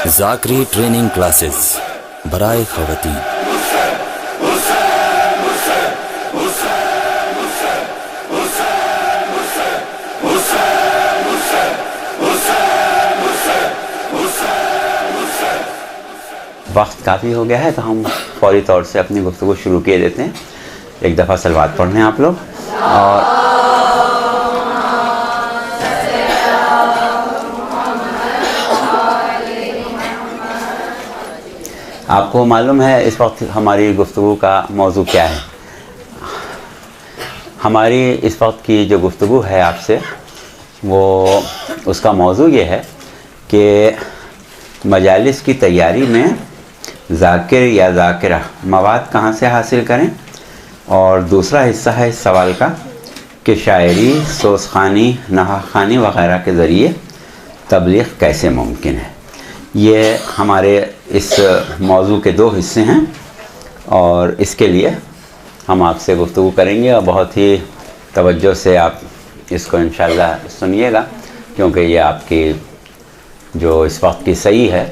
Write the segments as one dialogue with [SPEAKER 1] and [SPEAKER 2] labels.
[SPEAKER 1] जाकरी training classes बराए ख़वातीन।
[SPEAKER 2] वक्त काफ़ी हो गया है तो हम फौरी तौर से अपनी गुफ्तगू शुरू किए देते हैं। एक दफ़ा सलवात पढ़ लें आप लोग। और आपको मालूम है इस वक्त हमारी गुफ्तगू का मौजू क्या है। हमारी इस वक्त की जो गुफ्तगू है आपसे, वो उसका मौजू ये है कि मजालिस की तैयारी में ज़ाकिर या ज़ाकिरा मवाद कहाँ से हासिल करें, और दूसरा हिस्सा है इस सवाल का कि शायरी, सोसखानी, नहाखानी वग़ैरह के ज़रिए तबलीग कैसे मुमकिन है। ये हमारे इस मौजू के दो हिस्से हैं और इसके लिए हम आपसे गुफ्तगू करेंगे और बहुत ही तवज्जो से आप इसको इंशाअल्लाह सुनिएगा, क्योंकि ये आपकी जो इस वक्त की सही है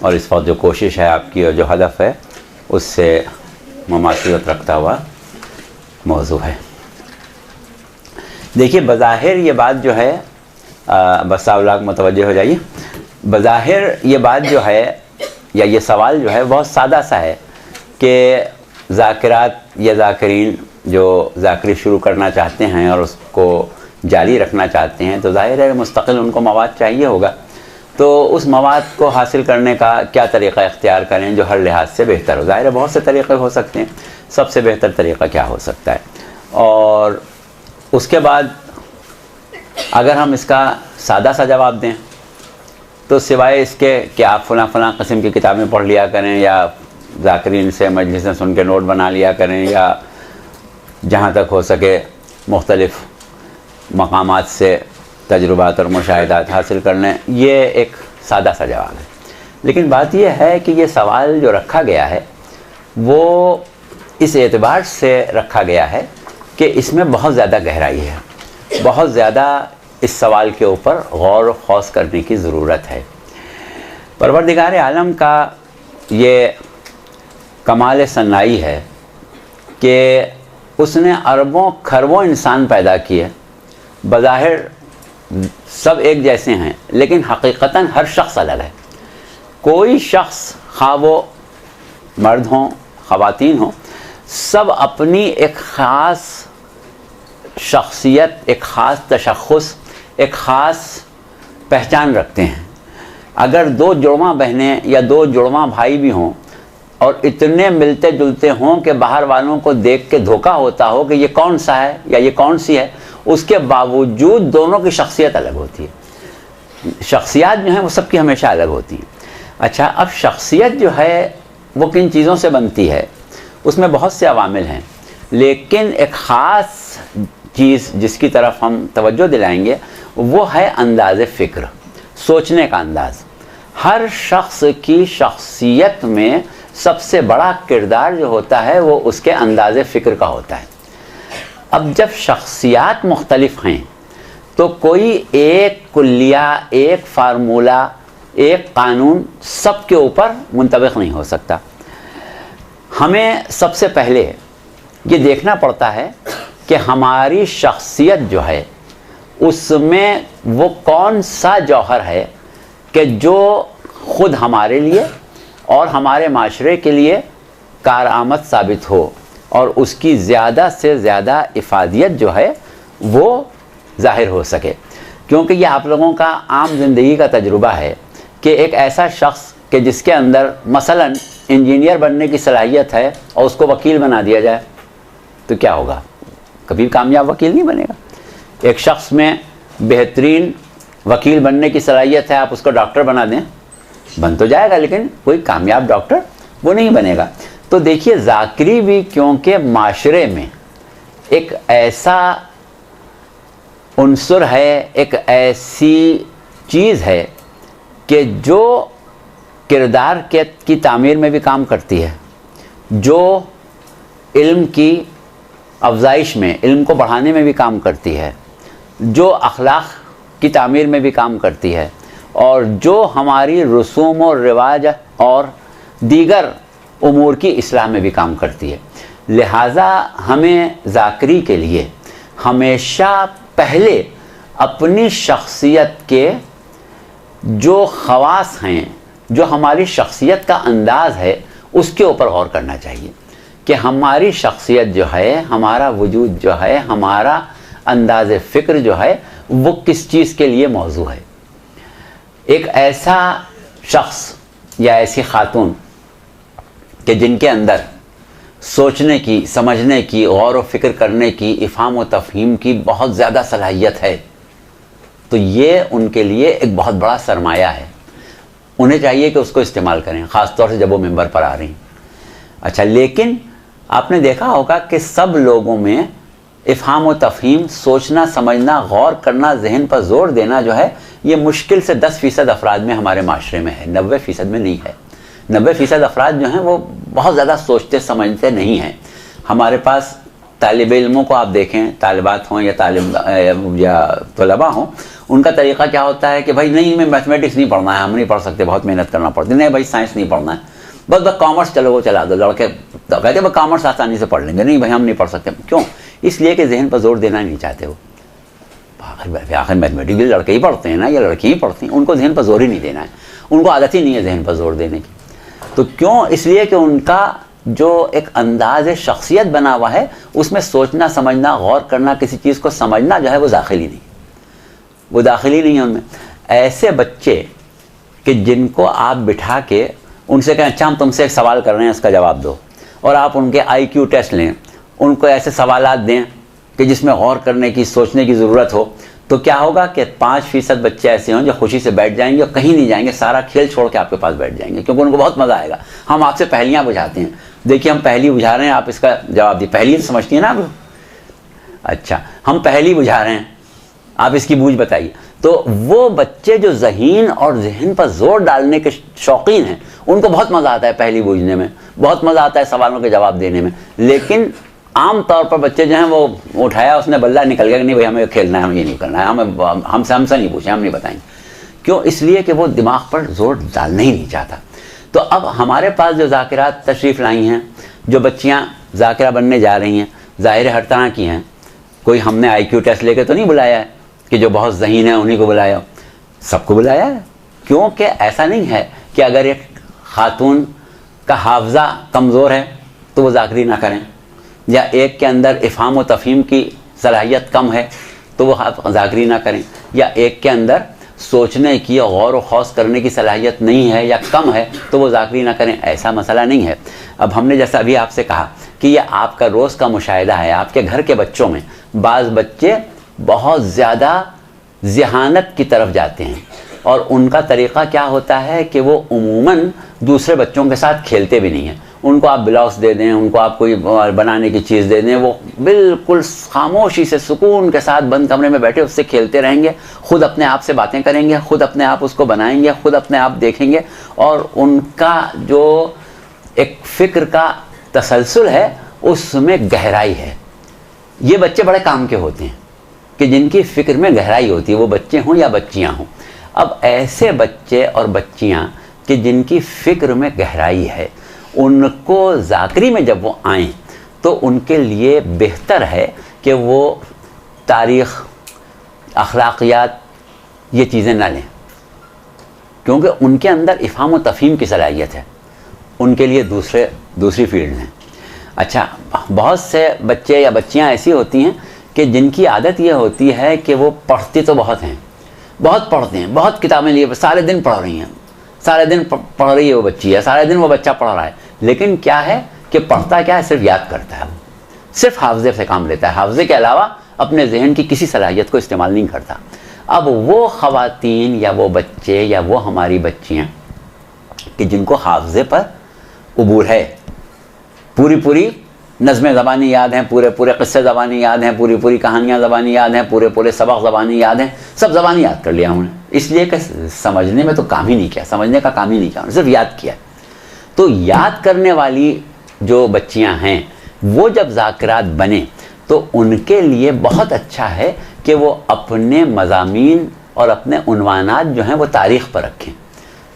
[SPEAKER 2] और इस वक्त जो कोशिश है आपकी और जो हदफ है उससे मुमासिलत रखता हुआ मौजू है। देखिए, बज़ाहिर ये बात जो है, बस आप लोग मुतवज्जे हो जाइए। बज़ाहिर ये बात जो है या ये सवाल जो है बहुत सादा सा है कि ज़ाकिरात या ज़ाकिरीन जो ज़ाकरी शुरू करना चाहते हैं और उसको जारी रखना चाहते हैं, तो ज़ाहिर है मुस्तकिल उनको मवाद चाहिए होगा। तो उस मवाद को हासिल करने का क्या तरीक़ा इख्तियार करें जो हर लिहाज से बेहतर हो। ज़ाहिर है बहुत से तरीक़े हो सकते हैं, सबसे बेहतर तरीक़ा क्या हो सकता है। और उसके बाद अगर हम इसका सादा सा जवाब दें तो सिवाय इसके कि आप फ़लाँ किस्म की किताबें पढ़ लिया करें या ज़ाकिरीन से मजलिस में सुन के नोट बना लिया करें या जहाँ तक हो सके मुख्तलिफ़ मकामात से तजुर्बात और मुशाहिदात हासिल कर लें, ये एक सादा सा जवाब है। लेकिन बात यह है कि ये सवाल जो रखा गया है वो इस एतबार से रखा गया है कि इसमें बहुत ज़्यादा गहराई है, बहुत ज़्यादा इस सवाल के ऊपर गौर व खौस करने की ज़रूरत है। परवरदिगार आलम का ये कमाल सन्नाई है कि उसने अरबों खरबों इंसान पैदा किए। बज़ाहिर सब एक जैसे हैं लेकिन हकीकतन हर शख्स अलग है। कोई शख्स, खा वो मर्द हों ख़वातीन हों, सब अपनी एक ख़ास शख्सियत, एक ख़ास तशख़्ख़ुस, एक ख़ास पहचान रखते हैं। अगर दो जुड़वां बहनें या दो जुड़वां भाई भी हों और इतने मिलते जुलते हों कि बाहर वालों को देख के धोखा होता हो कि ये कौन सा है या ये कौन सी है, उसके बावजूद दोनों की शख्सियत अलग होती है। शख्सियत जो है वो सबकी हमेशा अलग होती है। अच्छा, अब शख्सियत जो है वो किन चीज़ों से बनती है, उसमें बहुत से अवामिल हैं, लेकिन एक ख़ास चीज़ जिसकी तरफ हम तवज्जो दिलाएंगे वो है अंदाज़ फ़िक्र, सोचने का अंदाज़। हर शख्स की शख्सियत में सबसे बड़ा किरदार जो होता है वो उसके अंदाज़ फ़िक्र का होता है। अब जब शख्सियात मुख्तलिफ हैं तो कोई एक कुल्लिया, एक फार्मूला, एक कानून सब के ऊपर मुंतबिक नहीं हो सकता। हमें सबसे पहले ये देखना पड़ता है कि हमारी शख्सियत जो है उसमें वो कौन सा जौहर है कि जो ख़ुद हमारे लिए और हमारे माशरे के लिए कारआमद साबित हो और उसकी ज़्यादा से ज़्यादा इफ़ादियत जो है वो ज़ाहिर हो सके। क्योंकि ये आप लोगों का आम ज़िंदगी का तजुर्बा है कि एक ऐसा शख्स कि जिसके अंदर मसलन इंजीनियर बनने की सलाहियत है और उसको वकील बना दिया जाए तो क्या होगा? कभी कामयाब वकील नहीं बनेगा। एक शख्स में बेहतरीन वकील बनने की सलाहियत है, आप उसको डॉक्टर बना दें, बन तो जाएगा लेकिन कोई कामयाब डॉक्टर वो नहीं बनेगा। तो देखिए, ज़ाकरी भी क्योंकि माशरे में एक ऐसा उन्सुर है, एक ऐसी चीज़ है कि जो किरदार की तामीर में भी काम करती है, जो इल्म की अफजाइश में, इल्म को बढ़ाने में भी काम करती है, जो अखलाक की तामीर में भी काम करती है, और जो हमारी रसूम और रिवाज और दीगर उमूर की इस्लाह में भी काम करती है। लिहाजा हमें ज़ाकरी के लिए हमेशा पहले अपनी शख्सियत के जो ख़वास हैं, जो हमारी शख्सियत का अंदाज़ है, उसके ऊपर गौर करना चाहिए कि हमारी शख्सियत जो है, हमारा वजूद जो है, हमारा अंदाज़ फ़िक्र जो है, वो किस चीज़ के लिए मौजू है। एक ऐसा शख्स या ऐसी खातून कि जिनके अंदर सोचने की, समझने की, गौर व फिक्र करने की, इफ़हाम व तफ़हीम की बहुत ज़्यादा सलाहियत है, तो ये उनके लिए एक बहुत बड़ा सरमाया है। उन्हें चाहिए कि उसको इस्तेमाल करें, ख़ास तौर से जब वो मिंबर पर आ रही हैं। अच्छा, लेकिन आपने देखा होगा कि सब लोगों में इफ़हाम व तफ़हीम, सोचना, समझना, गौर करना, जहन पर जोर देना जो है, ये मुश्किल से 10% अफराद में हमारे माशरे में है, 90% में नहीं है। 90% अफराद जो हैं वो बहुत ज़्यादा सोचते समझते नहीं हैं। हमारे पास तालिब इल्मों को आप देखें, तालिबात हों या तालिब या तलबा हों, उनका तरीक़ा क्या होता है कि भाई नहीं, मैं मैथमेटिक्स नहीं पढ़ना है, हम नहीं पढ़ सकते, बहुत मेहनत करना पड़ती है। नहीं भाई, साइंस नहीं पढ़ना है, बस कॉमर्स चलो वो चला दो। लड़के तो कहते हैं कॉमर्स आसानी से पढ़ लेंगे। नहीं भाई, हम नहीं पढ़ सकते। क्यों? इसलिए कि जहन पर जोर देना नहीं चाहते वो। आखिर मैथमेटिक्स भी लड़के ही पढ़ते हैं ना, या लड़की ही पढ़ती हैं, उनको जहन पर जोर ही नहीं देना है, उनको आदत ही नहीं है जहन पर जोर देने की। तो क्यों? इसलिए कि उनका जो एक अंदाज़ शख्सियत बना हुआ है, उसमें सोचना, समझना, गौर करना, किसी चीज़ को समझना जो है वो दाखिली नहीं, वो दाखिली नहीं है उनमें। ऐसे बच्चे कि जिनको आप बिठा के उनसे कहें अच्छा हम तुमसे एक सवाल कर रहे हैं, इसका जवाब दो, और आप उनके IQ टेस्ट लें, उनको ऐसे सवालात दें कि जिसमें गौर करने की, सोचने की ज़रूरत हो, तो क्या होगा कि 5% बच्चे ऐसे हों जो खुशी से बैठ जाएंगे और कहीं नहीं जाएंगे, सारा खेल छोड़ के आपके पास बैठ जाएंगे, क्योंकि उनको बहुत मज़ा आएगा। हम आपसे पहेलियाँ बुझाते हैं, देखिए हम पहेली बुझा रहे हैं, आप इसका जवाब दिए। पहेली तो समझती है ना आप? अच्छा, हम पहेली बुझा रहे हैं, आप इसकी बूझ बताइए। तो वो बच्चे जो ज़हीन और जहन पर जोर डालने के शौकीन हैं, उनको बहुत मज़ा आता है पहेली बूझने में, बहुत मज़ा आता है सवालों के जवाब देने में। लेकिन आम तौर पर बच्चे जो हैं वो उठाया, उसने बल्ला, निकल गया कि नहीं भाई हमें खेलना है, हमें ये नहीं करना है, हमें हमसे नहीं पूछे, हम नहीं बताएंगे। क्यों? इसलिए कि वो दिमाग पर जोर डालना ही नहीं चाहता। तो अब हमारे पास जो ज़ाकिरात तशरीफ़ लाई हैं, जो बच्चियाँ ज़ाकिरा बनने जा रही हैं, ज़ाहिर हर तरह की हैं। कोई हमने IQ टेस्ट लेके तो नहीं बुलाया है कि जो बहुत ज़हीन है उन्हीं को बुलाया, सबको बुलाया है। क्योंकि ऐसा नहीं है कि अगर एक खातून का हाफजा कमज़ोर है तो वो ज़ाकरी ना करें, या एक के अंदर इफ़हाम व तफ़हीम की सलाहियत कम है तो वो ज़ाकरी ना करें, या एक के अंदर सोचने की और गौर व खौस करने की सलाहियत नहीं है या कम है तो वो ज़ाकरी ना करें। ऐसा मसला नहीं है। अब हमने जैसा अभी आपसे कहा कि ये आपका रोज़ का मुशाहिदा है, आपके घर के बच्चों में बाज़ बच्चे बहुत ज़्यादा ज़हानत की तरफ जाते हैं, और उनका तरीक़ा क्या होता है कि वो उमूमन दूसरे बच्चों के साथ खेलते भी नहीं हैं। उनको आप ब्लाउस दे दें, उनको आप कोई बनाने की चीज़ दे दें, वो बिल्कुल खामोशी से सुकून के साथ बंद कमरे में बैठे उससे खेलते रहेंगे, ख़ुद अपने आप से बातें करेंगे, ख़ुद अपने आप उसको बनाएंगे, ख़ुद अपने आप देखेंगे, और उनका जो एक फ़िक्र का तसलसल है उसमें गहराई है। ये बच्चे बड़े काम के होते हैं कि जिनकी फ़िक्र में गहराई होती है, वो बच्चे हों या बच्चियाँ हों। अब ऐसे बच्चे और बच्चियाँ कि जिनकी फ़िक्र में गहराई है, उनको ज़ाकरी में जब वो आएँ तो उनके लिए बेहतर है कि वो तारीख़, अखलाक़ियात, ये चीज़ें ना लें, क्योंकि उनके अंदर इफ़हाम व तफ़हीम की सलाहियत है। उनके लिए दूसरी फील्ड हैं। अच्छा, बहुत से बच्चे या बच्चियाँ ऐसी होती हैं कि जिनकी आदत ये होती है कि वो पढ़ती तो बहुत हैं, बहुत पढ़ते हैं, बहुत किताबें लिए सारे दिन पढ़ रही हैं, सारे दिन पढ़ रही है वो बच्ची है, सारे दिन वो बच्चा पढ़ रहा है, लेकिन क्या है कि पढ़ता क्या है, सिर्फ याद करता है, सिर्फ हाफ़ज़े से काम लेता है, हाफ़ज़े के अलावा अपने जहन की किसी सलाहियत को इस्तेमाल नहीं करता। अब वो ख़वातीन या वो बच्चे या वो हमारी बच्चियाँ कि जिनको हाफ़ज़े पर उबूर है, पूरी नज़्में ज़बानी याद हैं, पूरे क़िस्से ज़बानी याद हैं, पूरी कहानियाँ ज़बानी याद हैं, पूरे सबक ज़बानी याद हैं, सब ज़बानी याद कर लिया उन्होंने, इसलिए कि समझने में तो काम ही नहीं किया, समझने का काम ही नहीं किया, सिर्फ याद किया। तो याद करने वाली जो बच्चियाँ हैं वो जब ज़ाकिरात बने तो उनके लिए बहुत अच्छा है कि वो अपने मज़ामीन और अपने उन्वानात जो हैं वो तारीख़ पर रखें,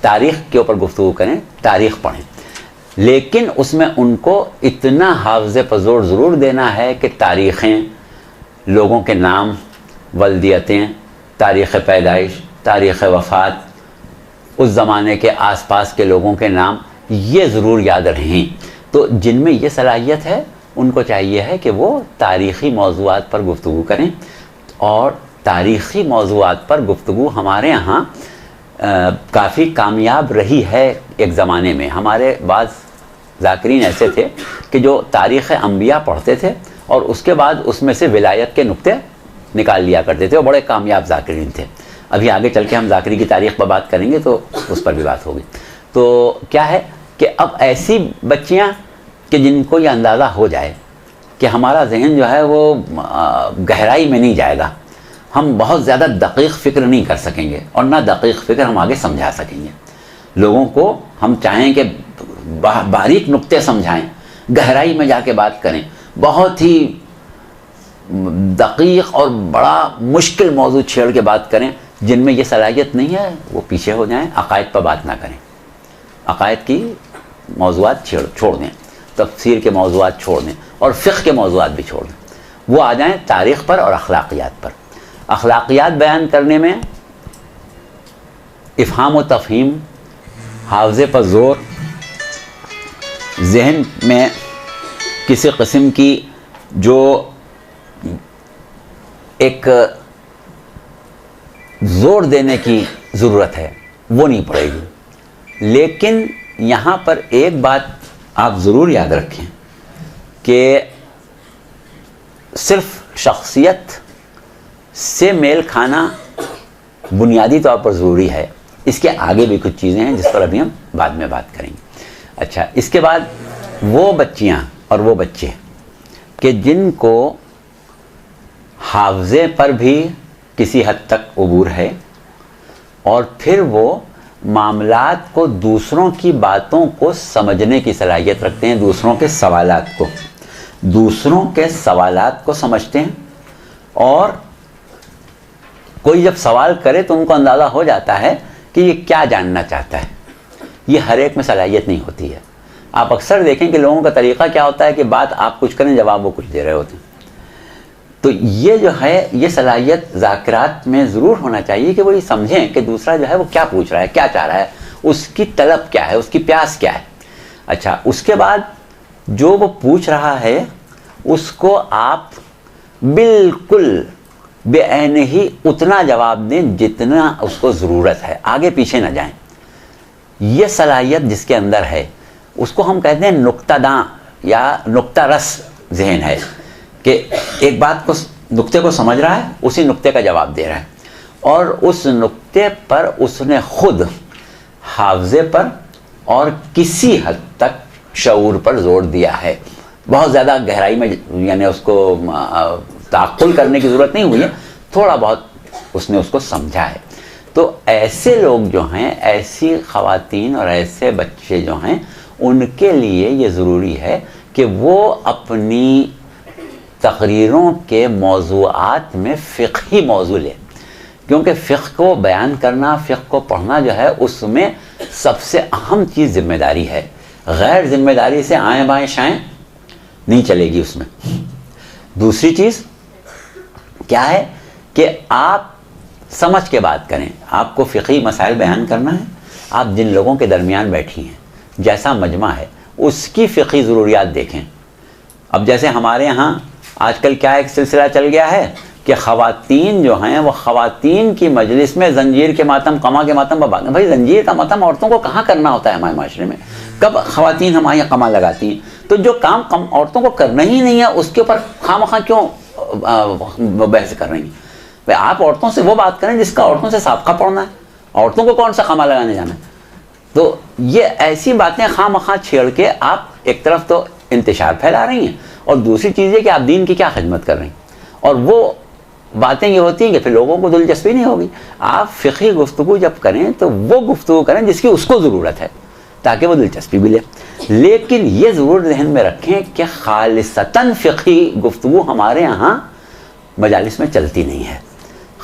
[SPEAKER 2] तारीख़ के ऊपर गुफ्तगू करें, तारीख़ पढ़ें, लेकिन उसमें उनको इतना हाफ़ज़े पर ज़ोर ज़रूर देना है कि तारीख़ें, लोगों के नाम, वल्दियतें, तारीख़ पैदाइश, तारीख़ वफ़ात, उस ज़माने के आसपास के लोगों के नाम, ये ज़रूर याद रहें। तो जिनमें ये सलाहियत है उनको चाहिए है कि वो तारीख़ी मौज़ूआत पर गुफ्तगू करें, और तारीख़ी मौज़ूआत पर गुफ्तगू हमारे यहाँ काफ़ी कामयाब रही है। एक ज़माने में हमारे बाज़ ज़ाकिरीन ऐसे थे कि जो तारीख़ अंबिया पढ़ते थे और उसके बाद उसमें से विलायत के नुक्ते निकाल लिया करते थे, और बड़े कामयाब ज़ाकिरीन थे। अभी आगे चल के हम ज़ाकिरी की तारीख़ पर बात करेंगे तो उस पर भी बात होगी। तो क्या है कि अब ऐसी बच्चियाँ कि जिनको ये अंदाज़ा हो जाए कि हमारा जहन जो है वो गहराई में नहीं जाएगा, हम बहुत ज़्यादा दक़ीक़ फ़िक्र नहीं कर सकेंगे और ना दक़ीक़ फ़िक्र हम आगे समझा सकेंगे। लोगों को हम चाहें कि बारीक नुक्ते समझाएं, गहराई में जाके बात करें, बहुत ही दक़ीक़ और बड़ा मुश्किल मौजू छेड़ के बात करें, जिनमें ये सलाहियत नहीं है वो पीछे हो जाएं, अक़ायद पर बात ना करें, अक़ायद की मौज़ूआत छोड़ दें, तफ़सीर के मौज़ूआत छोड़ दें और फ़िक़्ह के मौज़ूआत भी छोड़ दें, वो आ जाएं तारीख़ पर और अखलाक़ियात पर। अखलाक़ियात बयान करने में इफ़हाम व तफ़हीम, हाफ़ज़े पर ज़ोर, ज़हन में किसी किस्म की जो एक ज़ोर देने की ज़रूरत है वो नहीं पड़ेगी। लेकिन यहाँ पर एक बात आप ज़रूर याद रखें कि सिर्फ़ शख्सियत से मेल खाना बुनियादी तौर पर ज़रूरी है, इसके आगे भी कुछ चीज़ें हैं जिस पर अभी हम बाद में बात करेंगे। अच्छा, इसके बाद वो बच्चियाँ और वो बच्चे कि जिनको हाफ़ज़े पर भी किसी हद तक उबूर है और फिर वो मामलात को, दूसरों की बातों को समझने की सलाहियत रखते हैं, दूसरों के सवालात को समझते हैं, और कोई जब सवाल करे तो उनको अंदाज़ा हो जाता है कि ये क्या जानना चाहता है। ये हर एक में सलाहियत नहीं होती है। आप अक्सर देखें कि लोगों का तरीक़ा क्या होता है कि बात आप कुछ करें, जवाब वो कुछ दे रहे होते हैं। तो ये जो है, ये सलाहियत ज़ाकिरात में ज़रूर होना चाहिए कि वो ये समझें कि दूसरा जो है वो क्या पूछ रहा है, क्या चाह रहा है, उसकी तलब क्या है, उसकी प्यास क्या है। अच्छा, उसके बाद जो वो पूछ रहा है उसको आप बिल्कुल बेऐन ही उतना जवाब दें जितना उसको ज़रूरत है, आगे पीछे ना जाएं। ये सलाहियत जिसके अंदर है उसको हम कहते हैं नुक्तादां या नुक्ता रस ज़हन है, कि एक बात को, नुक्ते को समझ रहा है, उसी नुक्ते का जवाब दे रहा है, और उस नुक्ते पर उसने खुद हाफ़ज़े पर और किसी हद तक शऊर पर जोर दिया है। बहुत ज़्यादा गहराई में यानी उसको ताक़ुल करने की ज़रूरत नहीं हुई है, थोड़ा बहुत उसने उसको समझा है। तो ऐसे लोग जो हैं, ऐसी ख़वातीन और ऐसे बच्चे जो हैं, उनके लिए ये ज़रूरी है कि वो अपनी तकरीरों के मौज़ूआत में फ़िक़ही मौज़ू लें, क्योंकि फ़िक़्ह को बयान करना, फ़िक़्ह को पढ़ना जो है उसमें सबसे अहम चीज़ ज़िम्मेदारी है। गैर ज़िम्मेदारी से आएँ बाएँ शाएँ नहीं चलेगी उसमें। दूसरी चीज़ क्या है कि आप समझ के बात करें। आपको फ़िक़ही मसाइल बयान करना है, आप जिन लोगों के दरमियान बैठी हैं, जैसा मजमा है, उसकी फ़िक़ही ज़रूरियात देखें। अब जैसे हमारे यहाँ आजकल क्या एक सिलसिला चल गया है कि ख़वातीन जो हैं वो ख़वातीन की मजलिस में ज़ंजीर के मातम, कमा के मातम पर बात। भाई ज़ंजीर का मातम औरतों को कहाँ करना होता है हमारे माशरे में? कब ख़वातीन हमारे यहाँ कमा लगाती हैं? तो जो काम औरतों को करना ही नहीं है उसके ऊपर खामखा क्यों बहस कर रही हैं? भाई आप औरतों से वो बात करें जिसका औरतों से साबका पढ़ना है, औरतों को कौन सा खमा लगाने जाना है? तो ये ऐसी बातें खामखा छेड़ के आप एक तरफ तो इंतशार फैला रही हैं और दूसरी चीज़ है कि आप दीन की क्या खिदमत कर रही हैं। और वो बातें ये होती हैं कि फिर लोगों को दिलचस्पी नहीं होगी। आप फ़िक़ही गुफ्तगू जब करें तो वो गुफ्तगू करें जिसकी उसको ज़रूरत है, ताकि वो दिलचस्पी भी ले। लेकिन ये ज़रूर ज़हन में रखें कि खालिसतन फ़िक़ही गुफ्तगू हमारे यहाँ मजालिस में चलती नहीं है।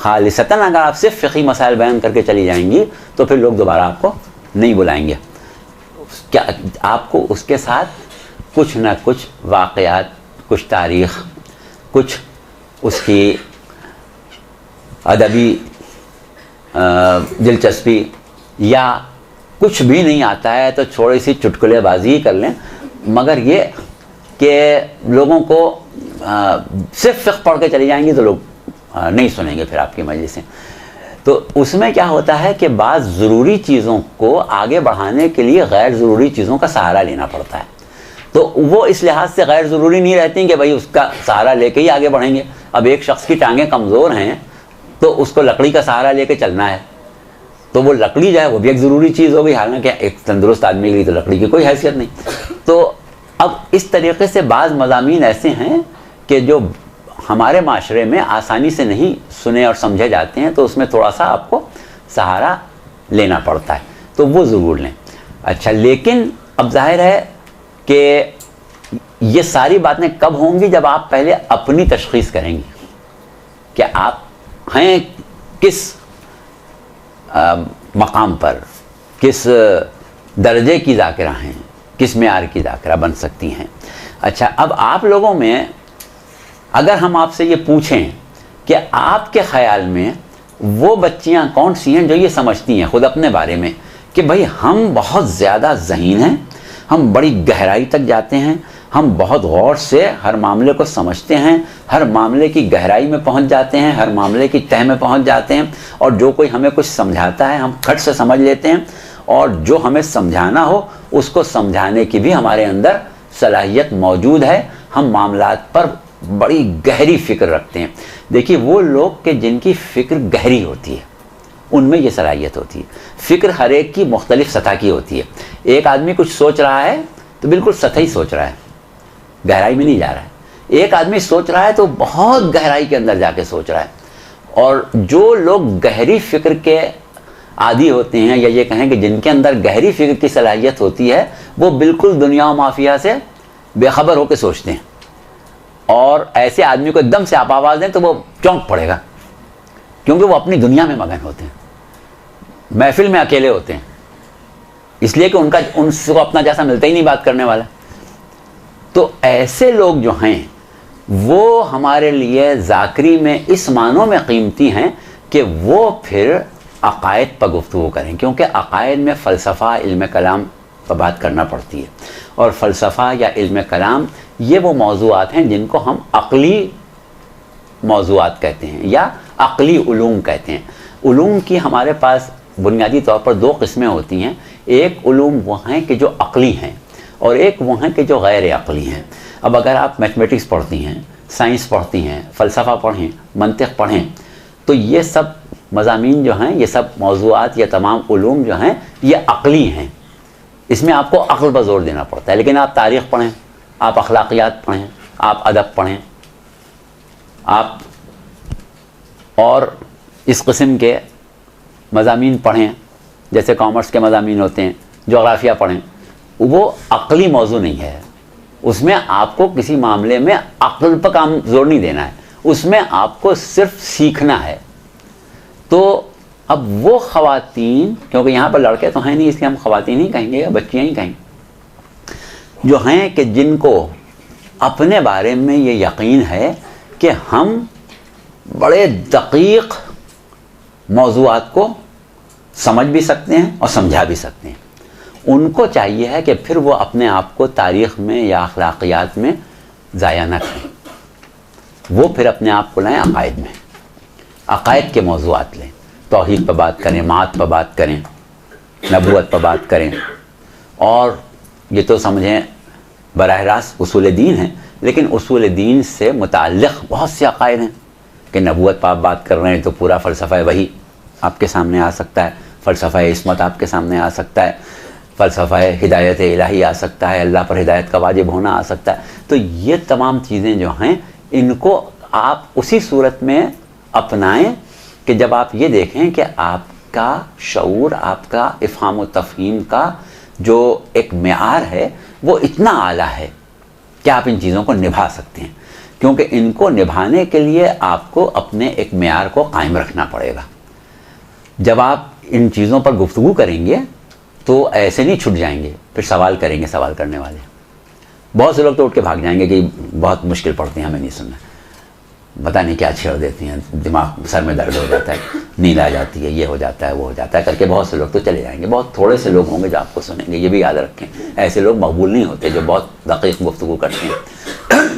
[SPEAKER 2] खालिसतन अगर आप सिर्फ फ़िक़ही मसाइल बयान करके चली जाएंगी तो फिर लोग दोबारा आपको नहीं बुलाएंगे। क्या आपको उसके साथ कुछ ना कुछ वाक़यात, कुछ तारीख़, कुछ उसकी अदबी दिलचस्पी या कुछ भी नहीं आता है तो थोड़ी सी चुटकुलेबाजी ही कर लें, मगर ये कि लोगों को सिर्फ फ़िक़्ह पढ़ के चली जाएंगी तो लोग नहीं सुनेंगे फिर आपकी मजलिसें। तो उसमें क्या होता है कि बाज़ ज़रूरी चीज़ों को आगे बढ़ाने के लिए गैर ज़रूरी चीज़ों का सहारा लेना पड़ता है। तो वो इस लिहाज से गैर ज़रूरी नहीं रहती कि भाई उसका सहारा लेके ही आगे बढ़ेंगे। अब एक शख्स की टांगें कमज़ोर हैं तो उसको लकड़ी का सहारा लेके चलना है, तो वो लकड़ी जो है वो भी एक ज़रूरी चीज़ हो गई, हालांकि एक तंदुरुस्त आदमी के लिए तो लकड़ी की कोई हैसियत नहीं। तो अब इस तरीके से बाज़ मज़ामीन ऐसे हैं कि जो हमारे माशरे में आसानी से नहीं सुने और समझे जाते हैं, तो उसमें थोड़ा सा आपको सहारा लेना पड़ता है, तो वो ज़रूर लें। अच्छा, लेकिन अब जाहिर है कि ये सारी बातें कब होंगी? जब आप पहले अपनी तशख़ीस करेंगी कि आप हैं किस मकाम पर, किस दर्जे की ज़ाकिरा हैं, किस मेयार की ज़ाकिरा बन सकती हैं। अच्छा, अब आप लोगों में अगर हम आपसे ये पूछें कि आपके ख़याल में वो बच्चियां कौन सी हैं जो ये समझती हैं ख़ुद अपने बारे में कि भाई हम बहुत ज़्यादा ज़हीन हैं, हम बड़ी गहराई तक जाते हैं, हम बहुत गौर से हर मामले को समझते हैं, हर मामले की गहराई में पहुंच जाते हैं, हर मामले की तह में पहुंच जाते हैं, और जो कोई हमें कुछ समझाता है हम खट से समझ लेते हैं, और जो हमें समझाना हो उसको समझाने की भी हमारे अंदर सलाहियत मौजूद है। हम मामलात पर बड़ी गहरी फ़िक्र रखते हैं। देखिए, वो लोग कि जिनकी फ़िक्र गहरी होती है उनमें ये सलाहियत होती है। फ़िक्र हर एक की मुख्तलिफ सतह की होती है। एक आदमी कुछ सोच रहा है तो बिल्कुल सतही सोच रहा है, गहराई में नहीं जा रहा है। एक आदमी सोच रहा है तो बहुत गहराई के अंदर जाके सोच रहा है। और जो लोग गहरी फ़िक्र के आदी होते हैं, या ये कहें कि जिनके अंदर गहरी फ़िक्र की सलाहियत होती है, वो बिल्कुल दुनिया और माफिया से बेखबर होकर सोचते हैं। और ऐसे आदमी को एकदम से आप आवाज़ दें तो वो चौंक पड़ेगा, क्योंकि वो अपनी दुनिया में मगन होते हैं, महफिल में अकेले होते हैं, इसलिए कि उनको अपना जैसा मिलता ही नहीं बात करने वाला। तो ऐसे लोग जो हैं वो हमारे लिए ज़ाकरी में इस मानों में कीमती हैं कि वो फिर अक़ायद पर गुफ्तगू करें, क्योंकि अक़ायद में फ़लसफ़ा, इल्म कलाम पर बात करना पड़ती है। और फ़लसफ़ा या इल्म कलाम ये वो मौज़ूआत हैं जिनको हम अक़ली मौज़ूआत कहते हैं या अक़ली उलूम कहते हैं। उलूम की हमारे पास बुनियादी तौर पर दो किस्में होती हैं। एक उलूम वो हैं कि जो अक़ली हैं, और एक वो हैं कि जो गैर अक़ली हैं। अब अगर आप मैथमेटिक्स पढ़ती हैं, साइंस पढ़ती हैं, फ़लसफ़ा पढ़ें, मंतिक़ पढ़ें, तो ये सब मज़ामीन जो हैं, ये सब मौज़ूआत या तमाम उलूम जो हैं ये अक़ली हैं। इसमें आपको अक़ल पर ज़ोर देना पड़ता है। लेकिन आप तारीख़ पढ़ें, आप अखलाक़ियात पढ़ें, आप अदब पढ़ें, आप और इस किस्म के मज़ामीन पढ़ें, जैसे कॉमर्स के मज़ामीन होते हैं, जोग्राफ़िया पढ़ें, वो अक़ली मौजू नहीं है। उसमें आपको किसी मामले में अक़ल पर काम जोर नहीं देना है, उसमें आपको सिर्फ सीखना है। तो अब वो ख़वातीन, क्योंकि यहाँ पर लड़के तो हैं नहीं इसलिए हम ख़वातीन ही कहेंगे या बच्चियाँ ही कहेंगे, जो हैं कि जिनको अपने बारे में ये यकीन है कि हम बड़े दक़ीक़ मौज़ूआत को समझ भी सकते हैं और समझा भी सकते हैं, उनको चाहिए है कि फिर वो अपने आप को तारीख़ में या अखलाक़ियात में ज़ाया न करें। वो फिर अपने आप को लाएँ अक़ायद में, अक़ायद के मौज़ूआत लें, तौहीद पर बात करें, मात पर बात करें, नबूवत पर बात करें। और ये तो समझें बराह रास्त उसूल दीन है, लेकिन उसूल दीन से मुताल्लिक़ बहुत से अक़ायद हैं कि नबूवत पर आप बात कर रहे हैं तो पूरा फ़लसफ़ा वही आपके सामने आ सकता है, फ़लसफ़ा इस्मत आपके सामने आ सकता है, फ़लसफ़ा हिदायत इलाही आ सकता है, अल्लाह पर हिदायत का वाजिब होना आ सकता है। तो ये तमाम चीज़ें जो हैं इनको आप उसी सूरत में अपनाएं कि जब आप ये देखें कि आपका शऊर, आपका इफ़हाम व तफ़हीम का जो एक मेयार है वो इतना आला है कि आप इन चीज़ों को निभा सकते हैं। क्योंकि इनको निभाने के लिए आपको अपने एक मेयार को कायम रखना पड़ेगा। जब आप इन चीज़ों पर गुफ्तगू करेंगे तो ऐसे नहीं छूट जाएंगे, फिर सवाल करेंगे सवाल करने वाले। बहुत से लोग तो उठ के भाग जाएंगे कि बहुत मुश्किल पड़ती है, हमें नहीं सुनना, पता नहीं क्या छेड़ देती हैं, दिमाग सर में दर्द हो जाता है, नींद आ जाती है, ये हो जाता है वो हो जाता है करके बहुत से लोग तो चले जाएंगे। बहुत थोड़े से लोग होंगे जो आपको सुनेंगे, ये भी याद रखें। ऐसे लोग मकबूल नहीं होते जो बहुत दकीक गुफ्तगू करते हैं,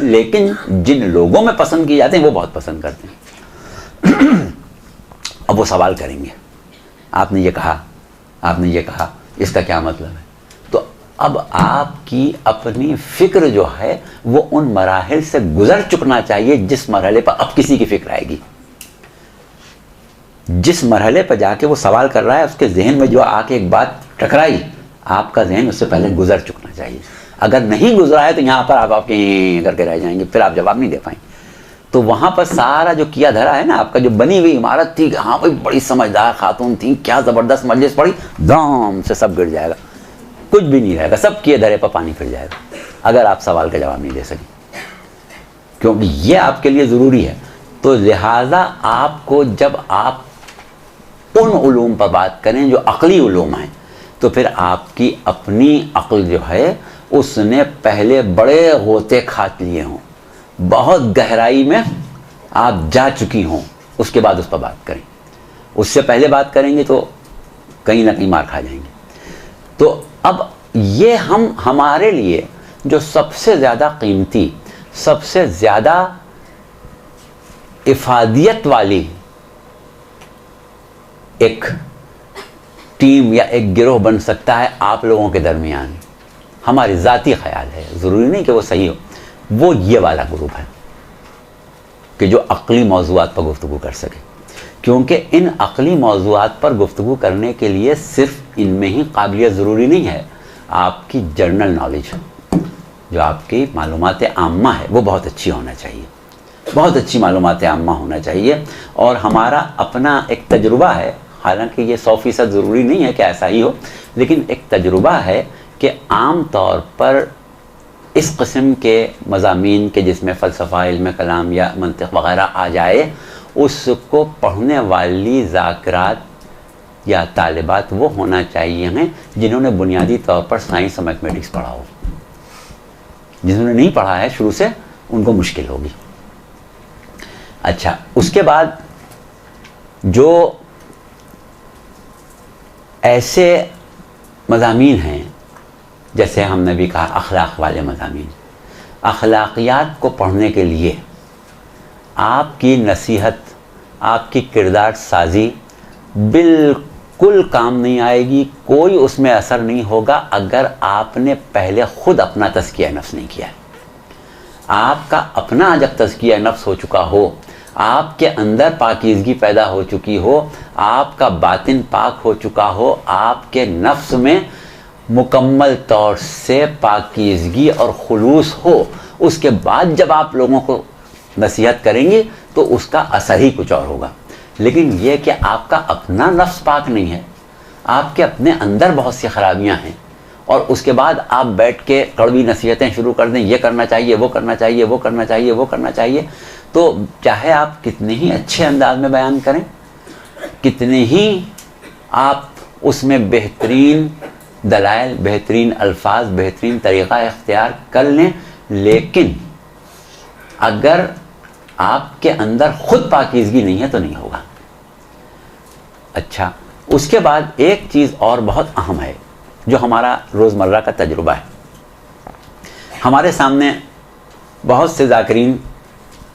[SPEAKER 2] लेकिन जिन लोगों में पसंद किए जाते हैं वो बहुत पसंद करते हैं। अब वो सवाल करेंगे, आपने ये कहा, आपने ये कहा, इसका क्या मतलब है? तो अब आपकी अपनी फिक्र जो है वो उन मराहिल से गुजर चुकना चाहिए जिस मरहले पर अब किसी की फिक्र आएगी। जिस मरहले पर जाके वो सवाल कर रहा है उसके जहन में जो आके एक बात टकराई, आपका जहन उससे पहले गुजर चुकना चाहिए। अगर नहीं गुजरा है तो यहाँ पर आप आपके करके रह जाएंगे, फिर आप जवाब नहीं दे पाएंगे। तो वहाँ पर सारा जो किया धरा है ना आपका, जो बनी हुई इमारत थी, हाँ भाई बड़ी समझदार खातून थी, क्या ज़बरदस्त मजलिस पड़ी, दाम से सब गिर जाएगा, कुछ भी नहीं रहेगा, सब किए धरे पर पानी फिर जाएगा अगर आप सवाल का जवाब नहीं दे सकें, क्योंकि ये आपके लिए ज़रूरी है। तो लिहाजा आपको जब आप उन उलूम पर बात करें जो अक़ली उलूम हैं, तो फिर आपकी अपनी अक़ल जो है उसने पहले बड़े गोते खात लिए हों, बहुत गहराई में आप जा चुकी हों, उसके बाद उस पर बात करें। उससे पहले बात करेंगे तो कहीं ना कहीं मार खा जाएंगे। तो अब ये हमारे लिए जो सबसे ज़्यादा कीमती, सबसे ज़्यादा इफादियत वाली एक टीम या एक गिरोह बन सकता है आप लोगों के दरमियान, हमारी ज़ाती ख्याल है, ज़रूरी नहीं कि वो सही हो, वो ये वाला ग्रुप है कि जो अक़ली मौज़ूआत पर गुफ्तगू कर सके। क्योंकि इन अक़ली मौज़ूआत पर गुफ्तगू करने के लिए सिर्फ इनमें ही काबिलियत ज़रूरी नहीं है, आपकी जर्नल नॉलेज, जो आपकी मालूमात आम्मा है वो बहुत अच्छी होना चाहिए, बहुत अच्छी मालूमात आम्मा होना चाहिए। और हमारा अपना एक तजुर्बा है, हालांकि ये 100% ज़रूरी नहीं है कि ऐसा ही हो, लेकिन एक तजुर्बा है कि आम तौर पर इस किस्म के मज़ामीन के जिसमें फ़लसफ़ा, इल्म कलाम या मंतिक़ वग़ैरह आ जाए, उसको पढ़ने वाली ज़ाकिरात या तालिबात वो होना चाहिए हैं जिन्होंने बुनियादी तौर पर साइंस और मैथमेटिक्स पढ़ा हो। जिन्होंने नहीं पढ़ा है शुरू से, उनको मुश्किल होगी। अच्छा, उसके बाद जो ऐसे मज़ामीन हैं, जैसे हमने भी कहा अखलाक वाले मज़ामीन, अखलाकियात को पढ़ने के लिए आपकी नसीहत, आपकी किरदार साजी बिल्कुल काम नहीं आएगी, कोई उसमें असर नहीं होगा अगर आपने पहले ख़ुद अपना तज़किया नफ्स नहीं किया। आपका अपना जब तज़किया नफ्स हो चुका हो, आपके अंदर पाकीज़गी पैदा हो चुकी हो, आपका बातिन पाक हो चुका हो, आपके नफ्स में मुकम्मल तौर से पाकीज़गी और खुलूस हो, उसके बाद जब आप लोगों को नसीहत करेंगे तो उसका असर ही कुछ और होगा। लेकिन यह कि आपका अपना नफ्स पाक नहीं है, आपके अपने अंदर बहुत सी खराबियां हैं, और उसके बाद आप बैठ के कड़वी नसीहतें शुरू कर दें, ये करना चाहिए, वो करना चाहिए, वो करना चाहिए, वो करना चाहिए, तो चाहे आप कितने ही अच्छे अंदाज में बयान करें, कितने ही आप उसमें बेहतरीन दलाइल, बेहतरीन अल्फाज, बेहतरीन तरीक़ा इख्तियार कर लें, लेकिन अगर आपके अंदर ख़ुद पाकीज़गी नहीं है तो नहीं होगा। अच्छा, उसके बाद एक चीज़ और बहुत अहम है जो हमारा रोज़मर्रा का तजुर्बा है। हमारे सामने बहुत से ज़ाकिरीन,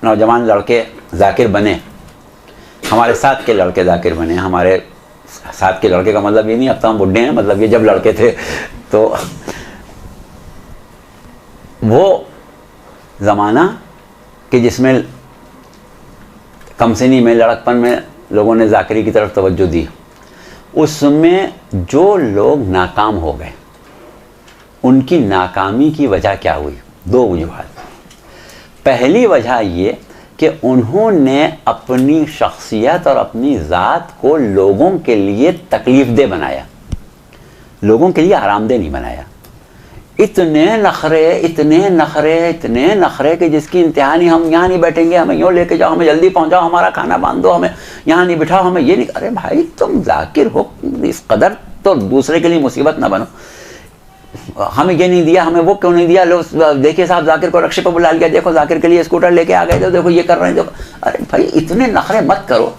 [SPEAKER 2] नौजवान लड़के ज़ाकिर बने, हमारे साथ के लड़के ज़ाकिर बने। हमारे साथ के लड़के का मतलब ये नहीं अब तो हम बुढ़े हैं, मतलब ये जब लड़के थे तो वो ज़माना कि जिसमें कमसिनी में, लड़कपन में लोगों ने ज़ाकिरी की तरफ तवज्जो दी, उसमें जो लोग नाकाम हो गए, उनकी नाकामी की वजह क्या हुई? दो वजूहात। पहली वजह ये कि उन्होंने अपनी शख्सियत और अपनी ज़ात को लोगों के लिए तकलीफ़ दे बनाया, लोगों के लिए आरामदेह नहीं बनाया। इतने नखरे, इतने नखरे, इतने नखरे कि जिसकी इंतहा नहीं। हम यहाँ नहीं बैठेंगे, हमें यूँ लेके जाओ, हमें जल्दी पहुँचाओ, हमारा खाना बांध दो, हमें यहाँ नहीं बिठाओ, हमें ये नहीं। अरे भाई तुम जाकिर हो, इस कदर तो दूसरे के लिए मुसीबत ना बनो। हमें ये नहीं दिया, हमें वो क्यों नहीं दिया, लो देखिए साहब जाकिर को रक्षे पर बुला लिया, देखो जाकिर के लिए स्कूटर लेके आ गए, देखो ये कर रहे हैं, देखो। अरे भाई इतने नखरे मत करो,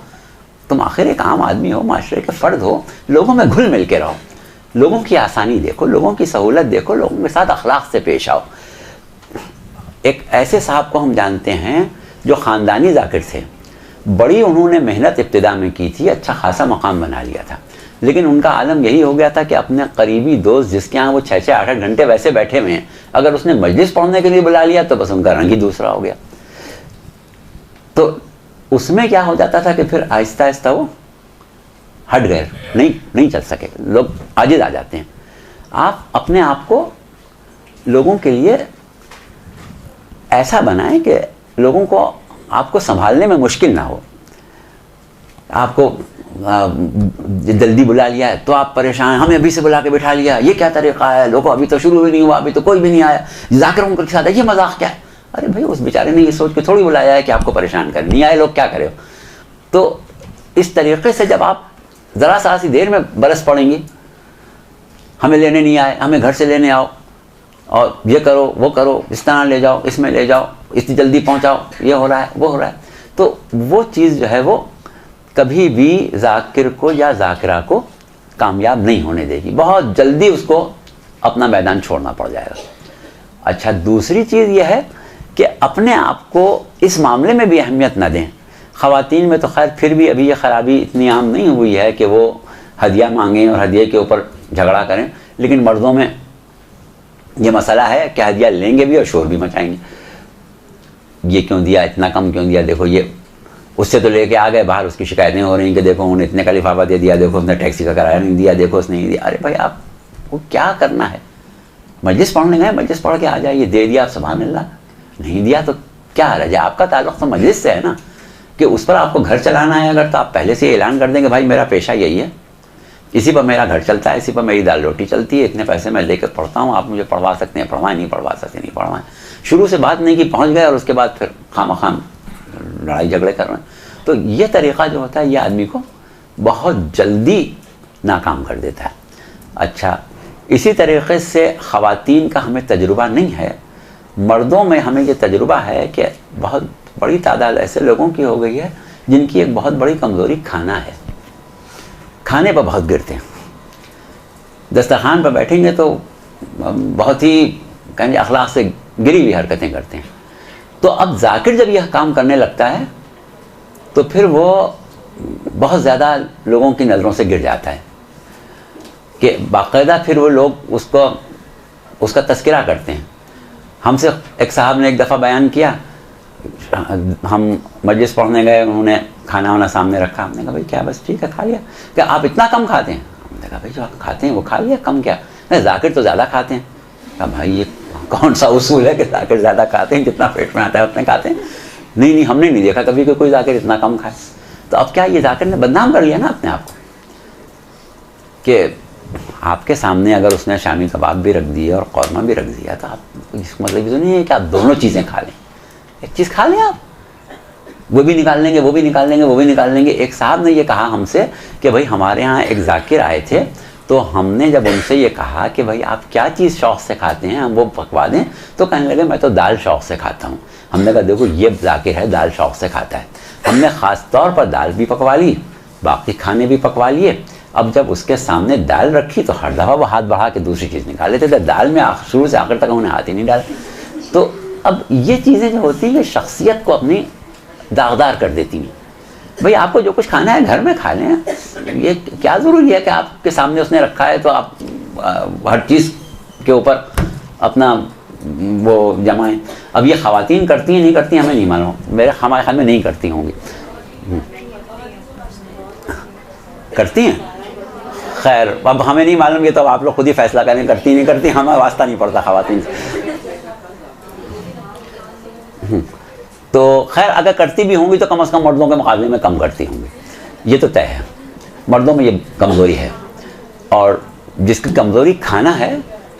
[SPEAKER 2] तुम आखिर एक आम आदमी हो, माशरे के फ़र्द हो, लोगों में घुल मिल के रहो, लोगों की आसानी देखो, लोगों की सहूलत देखो, लोगों के साथ अखलाक से पेश आओ। एक ऐसे साहब को हम जानते हैं जो ख़ानदानी जाकिर थे, बड़ी उन्होंने मेहनत इब्तिदा में की थी, अच्छा खासा मकाम बना लिया था, लेकिन उनका आलम यही हो गया था कि अपने करीबी दोस्त जिसके यहाँ वो 6-6 8-8 घंटे वैसे बैठे हुए हैं, अगर उसने मजलिस पढ़ने के लिए बुला लिया तो बस उनका रंग ही दूसरा हो गया। तो उसमें क्या हो जाता था कि फिर आहिस्ता आहिस्ता वो हट गए, नहीं चल सके, लोग आजिज़ आ जाते हैं। आप अपने आप को लोगों के लिए ऐसा बनाएं कि लोगों को आपको संभालने में मुश्किल ना हो। आपको जल्दी बुला लिया है तो आप परेशान हैं, हमें अभी से बुला के बिठा लिया, ये क्या तरीक़ा है, लोगों अभी तो शुरू भी नहीं हुआ, अभी तो कोई भी नहीं आया, जाकिरों के साथ ये मजाक क्या है। अरे भाई उस बेचारे ने ये सोच के थोड़ी बुलाया है कि आपको परेशान कर, नहीं आए लोग क्या करें। तो इस तरीक़े से जब आप ज़रा सा सी देर में बरस पड़ेंगी, हमें लेने नहीं आए, हमें घर से लेने आओ, और ये करो वो करो, इस तरह ले जाओ, इसमें ले जाओ, इतनी जल्दी पहुंचाओ, ये हो रहा है वो हो रहा है, तो वो चीज़ जो है वो कभी भी जाकिर को या जाकिरा को कामयाब नहीं होने देगी, बहुत जल्दी उसको अपना मैदान छोड़ना पड़ जाएगा। अच्छा, दूसरी चीज़ यह है कि अपने आप को इस मामले में भी अहमियत ना दें। ख़वातीन में तो खैर फिर भी अभी ये ख़राबी इतनी आम नहीं हुई है कि वो हदिया मांगें और हदिये के ऊपर झगड़ा करें, लेकिन मर्दों में ये मसला है कि हदिया लेंगे भी और शोर भी मचाएंगे, ये क्यों दिया, इतना कम क्यों दिया, देखो ये उससे तो लेके आ गए बाहर, उसकी शिकायतें हो रही कि देखो उन्हें इतने का लिफाफा दे दिया, देखो उसने टैक्सी का किराया नहीं दिया, देखो उसने नहीं दिया। अरे भाई आपको क्या करना है, मजलिस पढ़ने गए, मजलिस पढ़ के आ जाइए, दे दिया आप सुभान अल्लाह, नहीं दिया तो क्या है, आपका ताल्लुक़ तो मजलिस से है ना, कि उस पर आपको घर चलाना है। अगर तो आप पहले से ऐलान कर देंगे भाई मेरा पेशा यही है, इसी पर मेरा घर चलता है, इसी पर मेरी दाल रोटी चलती है, इतने पैसे मैं लेकर पढ़ता हूँ, आप मुझे पढ़वा सकते हैं, पढ़वाएं, नहीं पढ़वा सकते नहीं पढ़वाएं। शुरू से बात नहीं कि पहुँच गए और उसके बाद फिर खाम लड़ाई झगड़े कर रहे हैं। तो ये तरीक़ा जो होता है ये आदमी को बहुत जल्दी नाकाम कर देता है। अच्छा, इसी तरीक़े से ख़वातीन का हमें तजुर्बा नहीं है, मर्दों में हमें ये तजुर्बा है कि बहुत बड़ी तादाद ऐसे लोगों की हो गई है जिनकी एक बहुत बड़ी कमज़ोरी खाना है, खाने पर बहुत गिरते हैं, दस्तरखान पर बैठेंगे तो बहुत ही कहेंगे अखलाक से गिरी हुई हरकतें करते हैं। तो अब जाकिर जब यह काम करने लगता है तो फिर वो बहुत ज़्यादा लोगों की नज़रों से गिर जाता है कि बाकायदा फिर वो लोग उसका तज़किरा करते हैं। हमसे एक साहब ने एक दफ़ा बयान किया, हम मजलिस पढ़ने गए, उन्होंने खाना वाना सामने रखा, हमने कहा भाई क्या बस ठीक है खा लिया, क्या आप इतना कम खाते हैं, हमने कहा भाई जो आप खाते हैं वो खा लिया, कम क्या, नहीं जाकिर तो ज़्यादा खाते हैं। कहा भाई ये कौन सा उसूल है कि जाकिर ज़्यादा खाते हैं, जितना पेट में आता है उतने खाते हैं, नहीं हमने नहीं देखा कभी कोई जाकिर इतना कम खाए। तो अब क्या ये जाकिर ने बदनाम कर लिया ना अपने आप को, कि आपके सामने अगर उसने शामी कबाब भी रख दिए और कौरमा भी रख दिया तो आप, इसका मतलब ये तो नहीं है कि आप दोनों चीज़ें खा लें, एक चीज़ खा लें आप, वो भी निकाल लेंगे, वो भी निकाल लेंगे, वो भी निकाल लेंगे। एक साहब ने ये कहा हमसे कि भाई हमारे यहाँ एक जाकिर आए थे, तो हमने जब उनसे ये कहा कि भाई आप क्या चीज़ शौक़ से खाते हैं, हम वो पकवा दें, तो कहने लगे मैं तो दाल शौक़ से खाता हूँ। हमने कहा देखो ये जाकिर है, दाल शौक़ से खाता है। हमने ख़ास तौर पर दाल भी पकवा ली, बाकी खाने भी पकवा लिए। अब जब उसके सामने दाल रखी तो हर दफ़ा वो हाथ बढ़ा के दूसरी चीज़ निकाल लेते थे, दाल में शुरू से आखिर तक उन्हें हाथ ही नहीं डाला। तो अब ये चीज़ें जो होती हैं शख्सियत को अपनी दागदार कर देती हैं। भाई आपको जो कुछ खाना है घर में खा लें, ये क्या ज़रूरी है कि आपके सामने उसने रखा है तो आप हर चीज़ के ऊपर अपना वो जमाएं। अब ये ख़वातीन करती हैं नहीं करती हमें नहीं मालूम, मेरे हमारे ख्याल में नहीं करती होंगी, करती हैं, खैर अब हमें नहीं मालूम, ये तो आप लोग खुद ही फैसला करें, करती नहीं करती, हमें वास्ता नहीं पड़ता ख़वातीन से। तो खैर अगर करती भी होंगी तो कम से कम मर्दों के मुकाबले में कम करती होंगी, ये तो तय है। मर्दों में ये कमज़ोरी है, और जिसकी कमज़ोरी खाना है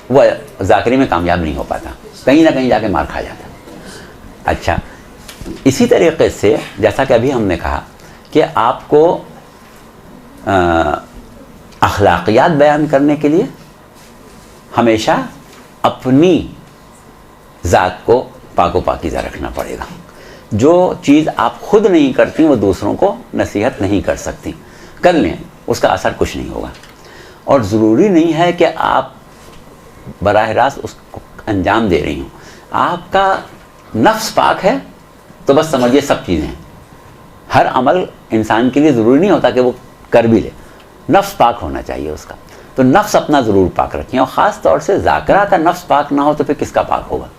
[SPEAKER 2] वह ज़ाकरी में कामयाब नहीं हो पाता, कहीं ना कहीं जाके मार खा जाता। अच्छा, इसी तरीके से जैसा कि अभी हमने कहा कि आपको अखलाकियात बयान करने के लिए हमेशा अपनी ज़ात को पाको पाकीज़ा रखना पड़ेगा। जो चीज़ आप खुद नहीं करती वो दूसरों को नसीहत नहीं कर सकती, कर लें उसका असर कुछ नहीं होगा। और ज़रूरी नहीं है कि आप बराह रास्त उसको अंजाम दे रही हूँ। आपका नफ्स पाक है तो बस समझिए सब चीज़ें हैं। हर अमल इंसान के लिए ज़रूरी नहीं होता कि वो कर भी ले, नफ्स पाक होना चाहिए उसका। तो नफ्स अपना ज़रूर पाक रखें, और ख़ास तौर से ज़ाकरा का नफ्स पाक ना हो तो फिर किसका पाक होगा।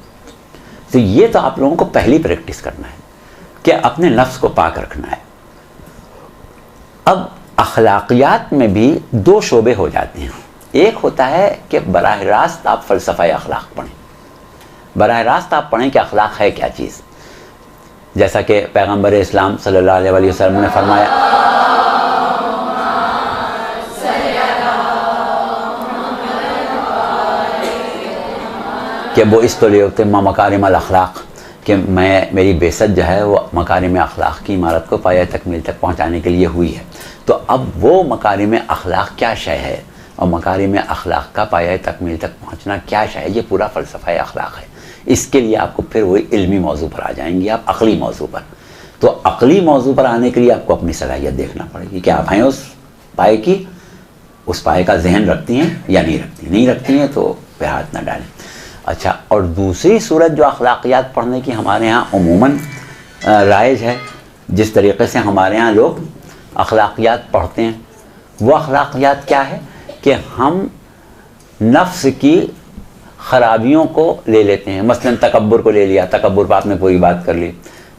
[SPEAKER 2] तो ये तो आप लोगों को पहली प्रैक्टिस करना है कि अपने नफ्स को पाक रखना है। अब अखलाकियात में भी दो शोबे हो जाते हैं। एक होता है कि बराह रास्त आप फ़लसफ़ा अखलाक पढ़ें, बराह रास्त आप पढ़ें कि अखलाक है क्या चीज़। जैसा कि पैगम्बर इस्लाम सल्लल्लाहु अलैहि वसल्लम ने फरमाया कि वो इस तो लेते मकारिम अल अखलाक, कि मेरी बेसत जो है वो मकारिम अखलाक की इमारत को पाया तकमील तक पहुँचाने के लिए हुई है। तो अब वो मकारिम अखलाक क्या शय है और मकारिम अखलाक का पाया तकमील तक पहुँचना क्या शय है, ये पूरा फ़लसफ़ा अखलाक है। इसके लिए आपको फिर वही इल्मी मौजू पर आ जाएंगे आप, अक़ली मौजू पर। तो अक़ली मौजू पर आने के लिए आपको अपनी सलाहियत देखना पड़ेगी कि आप हैं उस पाए की, उस पाए का जहन रखती हैं या नहीं रखती। नहीं रखती हैं तो फिर हाथ ना डालें। अच्छा, और दूसरी सूरत जो अखलाकियात पढ़ने की हमारे यहाँ उमूमन राइज है, जिस तरीक़े से हमारे यहाँ लोग अखलाकियात पढ़ते हैं, वो अखलाकियात क्या है कि हम नफ्स की ख़राबियों को ले लेते हैं। मसलन तकब्बुर को ले लिया, तकब्बुर पर आपने पूरी बात कर ली।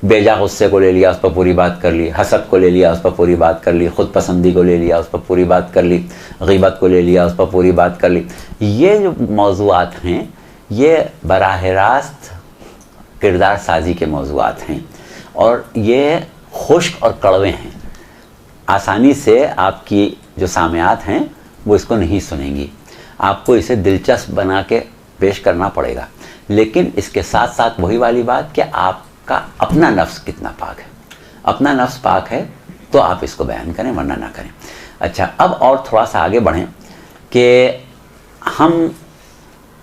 [SPEAKER 2] बेजा गुस्से को ले लिया, उस पर पूरी बात कर ली। हसद को ले लिया, उस पर पूरी बात कर ली। ख़ुद पसंदी को ले लिया, उस पर पूरी बात कर ली। ग़ीबत को ले लिया, उस पर पूरी बात कर ली। ये जो मौज़ूआत हैं ये बराह रास्त किरदार साजी के मौज़ूआत हैं, और ये खुश्क और कड़वे हैं। आसानी से आपकी जो सामयात हैं वो इसको नहीं सुनेंगी, आपको इसे दिलचस्प बना के पेश करना पड़ेगा। लेकिन इसके साथ साथ वही वाली बात कि आपका अपना नफ्स कितना पाक है। अपना नफ्स पाक है तो आप इसको बयान करें, वरना ना करें। अच्छा, अब और थोड़ा सा आगे बढ़ें कि हम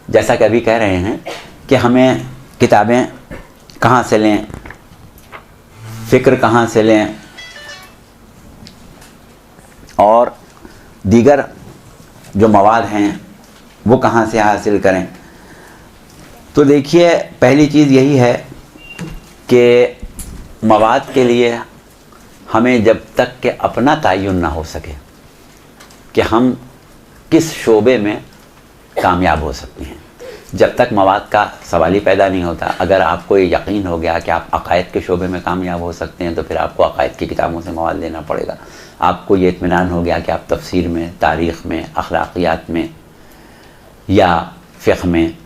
[SPEAKER 2] जैसा कि अभी कह रहे हैं कि हमें किताबें कहाँ से लें, फ़िक्र कहाँ से लें और दीगर जो मवाद हैं वो कहाँ से हासिल करें। तो देखिए, पहली चीज़ यही है कि मवाद के लिए हमें जब तक कि अपना तयन ना हो सके कि हम किस शोबे में कामयाब हो सकते हैं, जब तक मवाद का सवाल ही पैदा नहीं होता। अगर आपको ये यकीन हो गया कि आप अक़ायद के शोबे में कामयाब हो सकते हैं तो फिर आपको अक़ायद की किताबों से मवाद लेना पड़ेगा। आपको ये इत्मीनान हो गया कि आप तफसीर में, तारीख़ में, अखलाकियात में या फ़िक़्ह में,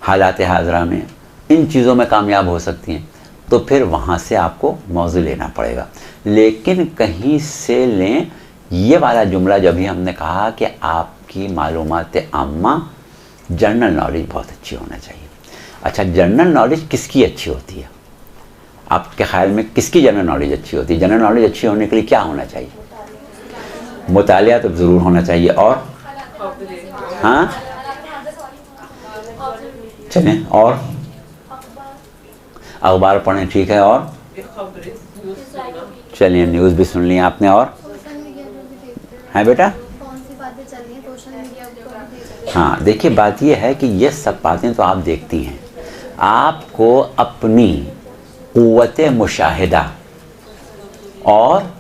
[SPEAKER 2] हालात हाज़रा में, इन चीज़ों में कामयाब हो सकती हैं, तो फिर वहाँ से आपको मौज़ू लेना पड़ेगा। लेकिन कहीं से लें, ये वाला जुमला जब भी हमने कहा कि आपकी मालूमात आम्मा, जनरल नॉलेज बहुत अच्छी होना चाहिए। अच्छा, जनरल नॉलेज किसकी अच्छी होती है? आपके ख्याल में किसकी जनरल नॉलेज अच्छी होती है? जनरल नॉलेज अच्छी होने के लिए क्या होना चाहिए? मुतालिया तो ज़रूर होना चाहिए। और हाँ, चलें, और अखबार पढ़ें, ठीक है। और चलिए, न्यूज़ भी सुन लिया आपने। और हैं बेटा? हाँ, देखिए, बात यह है कि ये सब बातें तो आप देखती हैं, आपको अपनी क़ुव्वत मुशाहिदा और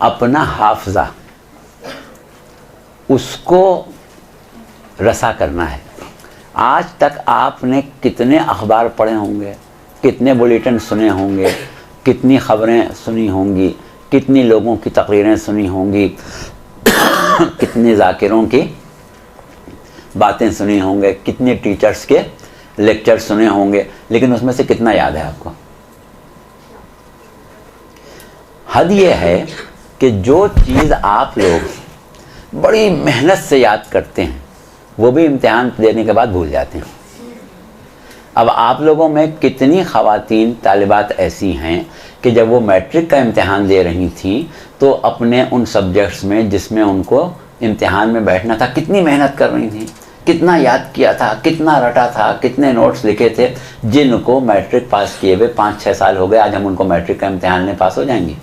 [SPEAKER 2] अपना हाफ़ज़ा उसको रसा करना है। आज तक आपने कितने अखबार पढ़े होंगे, कितने बुलेटिन सुने होंगे, कितनी ख़बरें सुनी होंगी, कितनी लोगों की तकरीरें सुनी होंगी, कितने ज़ाकिरों की बातें सुनी होंगे, कितने टीचर्स के लेक्चर सुने होंगे, लेकिन उसमें से कितना याद है आपको? हद ये है कि जो चीज़ आप लोग बड़ी मेहनत से याद करते हैं वो भी इम्तिहान देने के बाद भूल जाते हैं। अब आप लोगों में कितनी ख़वातीन तालिबात ऐसी हैं कि जब वो मैट्रिक का इम्तिहान दे रही थी तो अपने उन सब्जेक्ट्स में जिसमें उनको इम्तिहान में बैठना था कितनी मेहनत कर रही थी, कितना याद किया था, कितना रटा था, कितने नोट्स लिखे थे, जिनको मैट्रिक पास किए हुए 5-6 साल हो गए, आज हम उनको मैट्रिक का इम्तिहान में पास हो जाएंगे।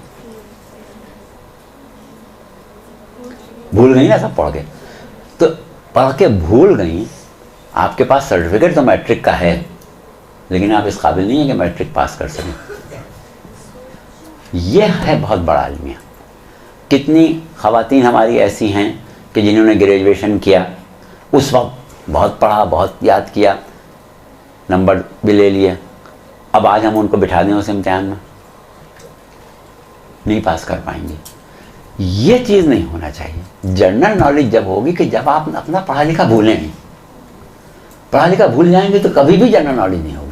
[SPEAKER 2] भूल गई ना सब पढ़ के, तो पढ़ के भूल गई। आपके पास सर्टिफिकेट तो मैट्रिक का है, लेकिन आप इस काबिल नहीं है कि मैट्रिक पास कर सकें। यह है बहुत बड़ा अलमिया। कितनी ख़वातीन हमारी ऐसी हैं कि जिन्होंने ग्रेजुएशन किया, उस वक्त बहुत पढ़ा, बहुत याद किया, नंबर भी ले लिए, अब आज हम उनको बिठा दें उस इम्तिहान में, नहीं पास कर पाएंगे। ये चीज़ नहीं होना चाहिए। जनरल नॉलेज जब होगी कि जब आप अपना पढ़ा लिखा भूलें नहीं। पढ़ा लिखा भूल जाएंगे तो कभी भी जनरल नॉलेज नहीं होगी।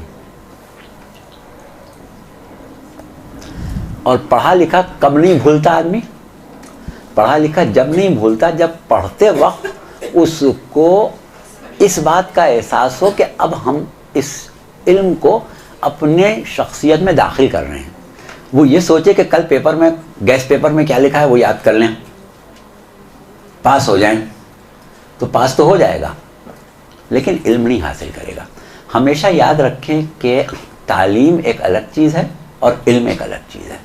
[SPEAKER 2] और पढ़ा लिखा कब नहीं भूलता आदमी? पढ़ा लिखा जब नहीं भूलता जब पढ़ते वक्त उसको इस बात का एहसास हो कि अब हम इस इल्म को अपने शख्सियत में दाखिल कर रहे हैं। वो ये सोचे कि कल पेपर में, गेस्ट पेपर में क्या लिखा है वो याद कर लें, पास हो जाएं, तो पास तो हो जाएगा लेकिन इल्म नहीं हासिल करेगा। हमेशा याद रखें कि तालीम एक अलग चीज़ है और इल्म एक अलग चीज़ है।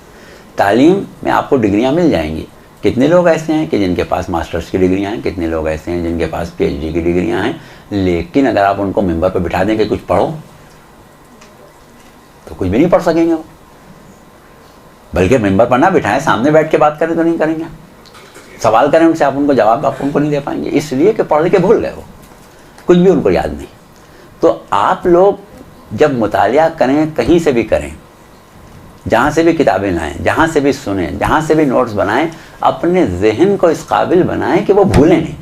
[SPEAKER 2] तालीम में आपको डिग्रियां मिल जाएंगी। कितने लोग ऐसे हैं कि जिनके पास मास्टर्स की डिग्रियां हैं, कितने लोग ऐसे हैं जिनके पास पीएचडी की डिग्रियां हैं, लेकिन अगर आप उनको मिंबर पर बिठा दें कि कुछ पढ़ो तो कुछ भी नहीं पढ़ सकेंगे वो। बल्कि मिंबर पर ना बिठाएं, सामने बैठ के बात करें तो नहीं करेंगे। सवाल करें उनसे, आप उनको जवाब आप उनको नहीं दे पाएंगे, इसलिए कि पढ़ के भूल गए वो, कुछ भी उनको याद नहीं। तो आप लोग जब मुतालिया करें, कहीं से भी करें, जहाँ से भी किताबें लाएं, जहाँ से भी सुने, जहाँ से भी नोट्स बनाएं, अपने जहन को इस काबिल बनाएं कि वो भूलें नहीं।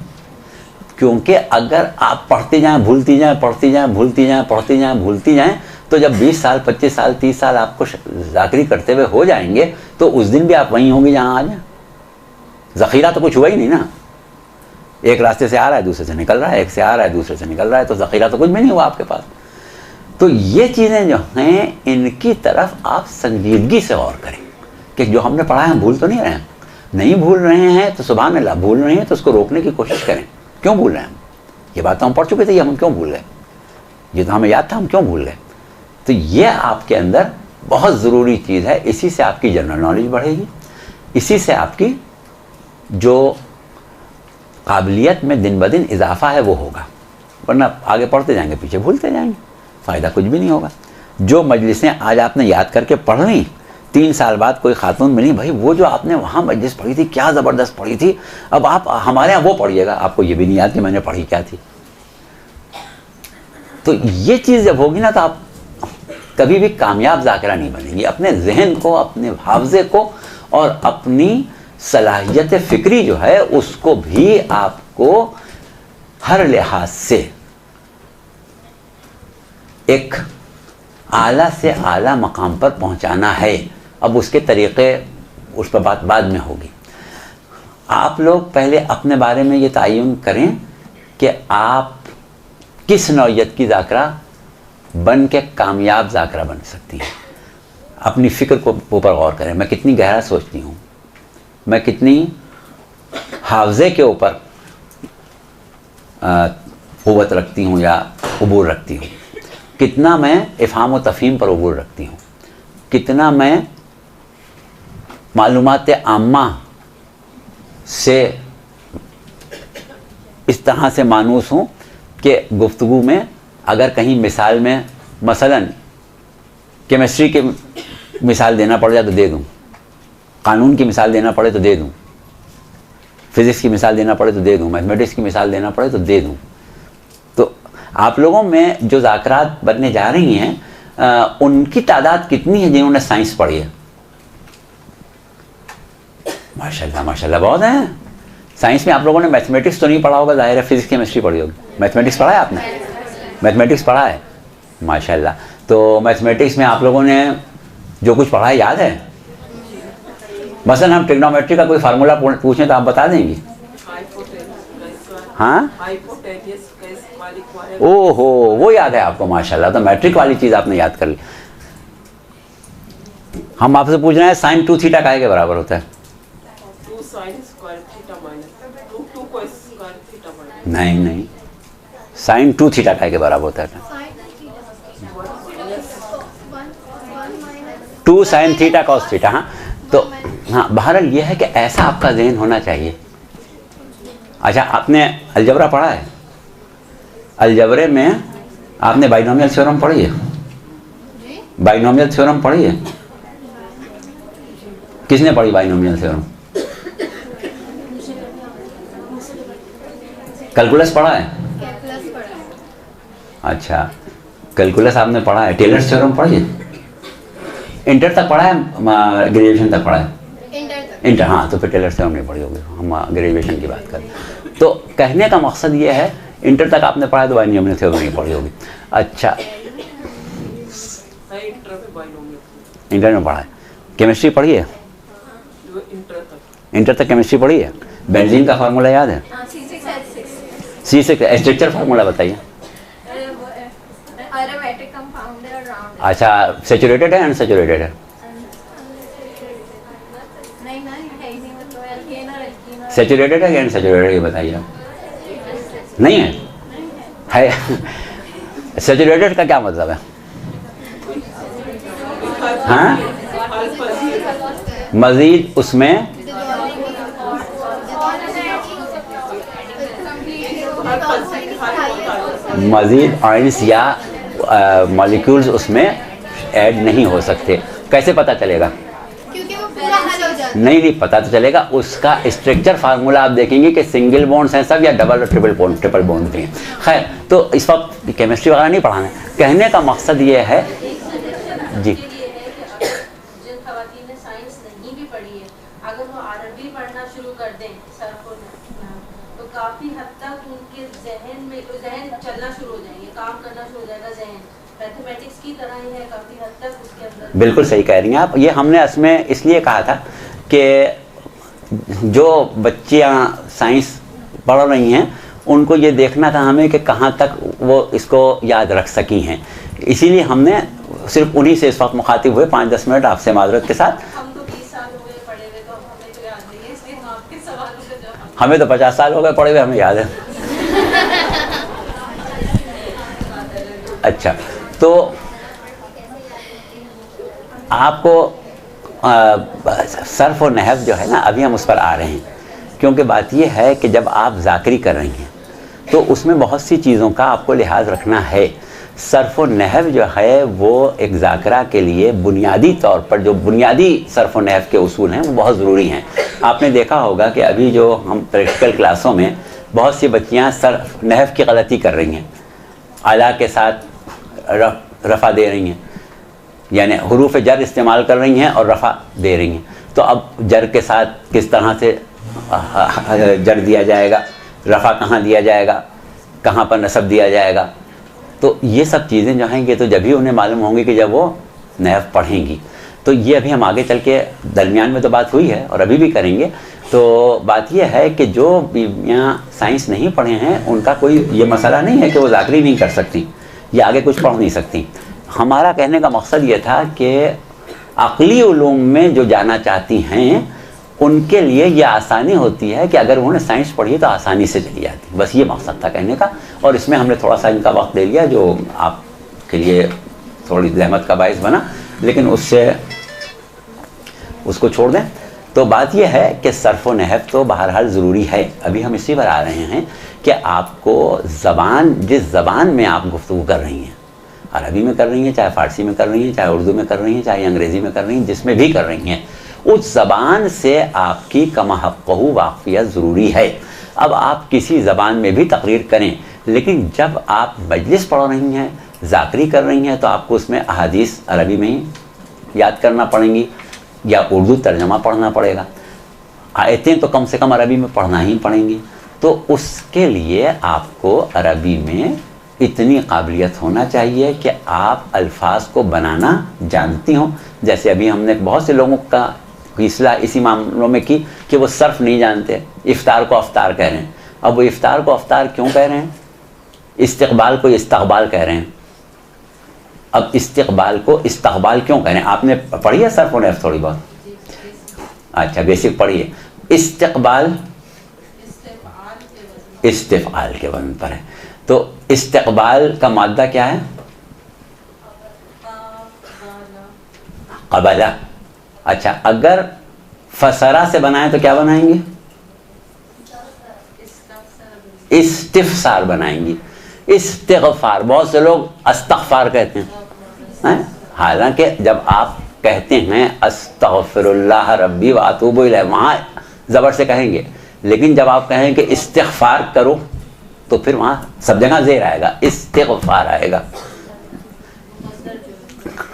[SPEAKER 2] क्योंकि अगर आप पढ़ते जाएं, भूलती जाएं, पढ़ती जाएं, भूलती जाएं, पढ़ती जाएं, भूलती जाएं, तो जब 20 साल, 25 साल, 30 साल आपको ज़ाकरी करते हुए हो जाएंगे तो उस दिन भी आप वहीं होंगे जहाँ आज। ज़ख़ीरा तो कुछ हुआ ही नहीं ना। एक रास्ते से आ रहा है, दूसरे से निकल रहा है, एक से आ रहा है, दूसरे से निकल रहा है, तो ज़ख़ीरा तो कुछ भी नहीं हुआ आपके पास। तो ये चीज़ें जो हैं, इनकी तरफ आप संजीदगी से गौर करें कि जो हमने पढ़ा है हम भूल तो नहीं रहे हैं। नहीं भूल रहे हैं तो सुभान अल्लाह, भूल रहे हैं तो उसको रोकने की कोशिश करें। क्यों भूल रहे हैं हम? ये बात तो हम पढ़ चुके थे, हम क्यों भूल गए? ये तो हमें याद था, हम क्यों भूल गए? तो ये आपके अंदर बहुत ज़रूरी चीज़ है। इसी से आपकी जनरल नॉलेज बढ़ेगी, इसी से आपकी जो काबिलियत में दिन ब दिन इजाफा है वो होगा। वरना आगे पढ़ते जाएंगे, पीछे भूलते जाएंगे, फ़ायदा कुछ भी नहीं होगा। जो मजलिसें आज आपने याद करके पढ़ ली, 3 साल बाद कोई खातून मिली, भाई वो जो आपने वहाँ मजलिस पढ़ी थी क्या ज़बरदस्त पढ़ी थी, अब आप हमारे यहाँ वो पढ़िएगा, आपको ये भी नहीं याद कि मैंने पढ़ी क्या थी। तो ये चीज़ जब होगी ना तो आप कभी भी कामयाब ज़ाकिरा नहीं बनेंगी। अपने जहन को, अपने हाफ़ज़े को और अपनी सलाहियत फ़िक्री जो है उसको भी आपको हर लिहाज से एक आला से आला मकाम पर पहुंचाना है। अब उसके तरीक़े, उस पर बात बाद में होगी। आप लोग पहले अपने बारे में ये तयन करें कि आप किस नौइयत की ज़ाकिरा बन के कामयाब ज़ाकिरा बन सकती हैं। अपनी फ़िक्र को ऊपर गौर करें, मैं कितनी गहरा सोचती हूँ, मैं कितनी हाफ़ज़े के ऊपर क़ुव्वत रखती हूँ या अबूर रखती हूँ, कितना मैं इफ़हाम व तफ़हीम पर अबूर रखती हूँ, कितना मैं मालूमात आम्मा से इस तरह से मानूस हूँ कि गुफ्तगू में अगर कहीं मिसाल में मसलन केमिस्ट्री की मिसाल देना पड़ जाए तो दे दूँ, कानून की मिसाल देना पड़े तो दे दूँ, फिज़िक्स की मिसाल देना पड़े तो दे दूँ, मैथमेटिक्स की मिसाल देना पड़े तो दे दूँ। तो आप लोगों में जो ज़ाकरात बनने जा रही हैं उनकी तादाद कितनी है जिन्होंने साइंस पढ़ी है? माशाल्लाह माशाल्लाह बहुत हैं। साइंस में आप लोगों ने मैथमेटिक्स तो नहीं पढ़ा होगा, ज़ाहिर है फिज़िक्स केमिस्ट्री पढ़ी होगी। मैथमेटिक्स पढ़ा है आपने? मैथमेटिक्स पढ़ा है, माशाल्लाह। तो मैथमेटिक्स में आप लोगों ने जो कुछ पढ़ा है याद है? मसलन हम ट्रिग्नोमेट्री का कोई फार्मूला पूछें तो आप बता देंगी? हाँ,
[SPEAKER 3] हाइपोटेनियस केस वाली
[SPEAKER 2] ओहो, वो याद है आपको, माशाल्लाह। तो मैट्रिक वाली चीज़ आपने याद कर ली। हम आपसे पूछ रहे हैं साइन 2 थीटा काहे के बराबर होता है?
[SPEAKER 3] 2 sin square theta minus 2 cos square theta minus
[SPEAKER 2] नहीं नहीं, साइन 2 थीटा काहे के बराबर होता है? 2 साइन थीटा कॉस थीटा। हाँ, तो हाँ, बहरहाल ये है कि ऐसा आपका ज़हन होना चाहिए। अच्छा, आपने अलजबरा पढ़ा है? अलजबरे में आपने बाइनोमियल थ्योरम पढ़ी है? बाइनोमियल थ्योरम पढ़ी है? किसने पढ़ी बाइनोमियल थ्योरम? कैलकुलस पढ़ा है? अच्छा, कैलकुलस आपने पढ़ा है। टेलर्स थ्योरम पढ़ी है? इंटर तक पढ़ा है, ग्रेजुएशन तक पढ़ा है? इंटर। हाँ, तो फिर टेलर्स थ्योरम नहीं पढ़ी होगी, हम ग्रेजुएशन की बात करें। तो कहने का मकसद ये है, इंटर तक आपने पढ़ा है तो बाइनोमियल थ्योरम नहीं पढ़ी होगी। अच्छा, इंटर में पढ़ा है। केमिस्ट्री पढ़ी है? इंटर तक केमिस्ट्री पढ़ी है? बेंजीन का फार्मूला याद है? C6 स्ट्रक्चर फार्मूला बताइए। अच्छा, सैचुरेटेड है अनसैचुरेटेड है? सैचुरेटेड है या अनसैचुरेटेड है, ये बताइए। नहीं है? सैचुरेटेड का क्या मतलब है? हाँ, मजीद उसमें मजीद आयंस या मॉलिक्यूल्स उसमें ऐड नहीं हो सकते। कैसे पता चलेगा?
[SPEAKER 4] क्योंकि वो पूरा हल हो जाता है।
[SPEAKER 2] नहीं, पता तो चलेगा। उसका स्ट्रक्चर फार्मूला आप देखेंगे कि सिंगल बॉन्ड्स हैं सब या डबल और ट्रिपल बॉन्ड भी हैं। खैर, तो इस वक्त केमिस्ट्री वगैरह नहीं पढ़ाना है। कहने का मकसद ये है जी,
[SPEAKER 5] जिन खवातीन ने साइंस नहीं भी पढ़ी है, अगर वो अरबी पढ़ना शुरू कर दें तो काफ़ी हद तक उनके जहन चलना शुरू हो जाएंगे, काम करना शुरू हो जाएगा। जहन मैथमेटिक्स की तरह ही है काफ़ी हद तक उसके अंदर।
[SPEAKER 2] बिल्कुल सही कह रही हैं आप। ये हमने इसमें इसलिए कहा था कि जो बच्चियाँ साइंस पढ़ रही हैं उनको ये देखना था हमें कि कहाँ तक वो इसको याद रख सकी हैं। इसीलिए हमने सिर्फ उन्हीं से इस वक्त मुखातिब हुए 5-10 मिनट आपसे माजरत के साथ।
[SPEAKER 5] हम तो 20 साल हो गए पढ़े हुए, तो हमें तो याद नहीं है, इसलिए हम आपके सवालों का जवाब।
[SPEAKER 2] हमें तो 50 साल हो गए पढ़े हुए, हमें याद है। अच्छा, तो आपको सर्फ और नहव जो है ना, अभी हम उस पर आ रहे हैं। क्योंकि बात यह है कि जब आप ज़ाकरी कर रही हैं तो उसमें बहुत सी चीज़ों का आपको लिहाज रखना है। सर्फ और नहव जो है वो एक ज़ाकरा के लिए बुनियादी तौर पर जो बुनियादी सर्फ और नहव के उसूल हैं वो बहुत ज़रूरी हैं। आपने देखा होगा कि अभी जो हम प्रैक्टिकल क्लासों में बहुत सी बच्चियाँ सर्फ नहव की गलती कर रही हैं। आला के साथ रफ़ा दे रही हैं, यानी हुरूफ जर इस्तेमाल कर रही हैं और रफ़ा दे रही हैं। तो अब जर के साथ किस तरह से जर दिया जाएगा, रफ़ा कहाँ दिया जाएगा, कहाँ पर नसब दिया जाएगा, तो ये सब चीज़ें जो हैं ये तो जब ही उन्हें मालूम होंगी कि जब वो नहव पढ़ेंगी। तो ये अभी हम आगे चल के दरमियान में तो बात हुई है और अभी भी करेंगे। तो बात ये है कि जो बीवियाँ साइंस नहीं पढ़े हैं उनका कोई ये मसला नहीं है कि वो ज़ाकरी नहीं कर सकती या आगे कुछ पढ़ नहीं सकती। हमारा कहने का मकसद ये था कि अक़ली उलूम में जो जाना चाहती हैं उनके लिए ये आसानी होती है कि अगर उन्होंने साइंस पढ़ी तो आसानी से चली जाती। बस ये मकसद था कहने का, और इसमें हमने थोड़ा सा इनका वक्त ले लिया जो आपके लिए थोड़ी ज़हमत का बाइस बना, लेकिन उसको छोड़ दें। तो बात यह है कि सर्फ व नहव तो बहरहाल ज़रूरी है। अभी हम इसी पर आ रहे हैं कि आपको ज़बान, जिस ज़बान में आप गुफ्तगू कर रही हैं, अरबी में कर रही हैं, चाहे फ़ारसी में कर रही हैं, चाहे उर्दू में कर रही हैं, चाहे अंग्रेज़ी में कर रही हैं, जिसमें भी कर रही हैं, उस ज़बान से आपकी कमाहक़्क़हू वाक़फ़ियत ज़रूरी है। अब आप किसी ज़बान में भी तक़रीर करें, लेकिन जब आप मजलिस पढ़ रही हैं, ज़ाकरी कर रही हैं, तो आपको उसमें अहादीस अरबी में ही याद करना पड़ेंगी या उर्दू तर्जमा पढ़ना पड़ेगा। आयतें तो कम से कम अरबी में पढ़ना ही पड़ेंगी। तो उसके लिए आपको अरबी में इतनी काबिलियत होना चाहिए कि आप अल्फाज को बनाना जानती हों। जैसे अभी हमने बहुत से लोगों का इस्लाह इसी मामलों में की कि वो सर्फ नहीं जानते, इफ्तार को अफ्तार कह रहे हैं, अब वो इफ्तार को अफ्तार क्यों कह रहे हैं, इस्तिकबाल को इस्तकबाल कह रहे हैं। अब इस्तिकबाल को इस्तकबाल क्यों कह रहे हैं, आपने पढ़ी है सर्फ और नहफ थोड़ी बहुत? अच्छा, बेसिक पढ़ी है। इस्तिकबाल इस्तिफआल के वजन पर है। तो इस्तिकबाल का मादा क्या है? क़बला। अच्छा, अगर फसरा से बनाए तो क्या बनाएंगे? इस्तिफसार बनाएंगी। इस्तिग़फ़ार, बहुत से लोग अस्तग़फ़ार कहते हैं, हालांकि जब आप कहते हैं अस्तग़फ़िरुल्लाह रब्बी व अतूबु इलैह, वहाँ ज़बर से कहेंगे, लेकिन जब आप कहें कि इस्तिग़फ़ार करो तो फिर वहाँ सब जगह ज़ेर आएगा, इस्तिग़फ़ार आएगा।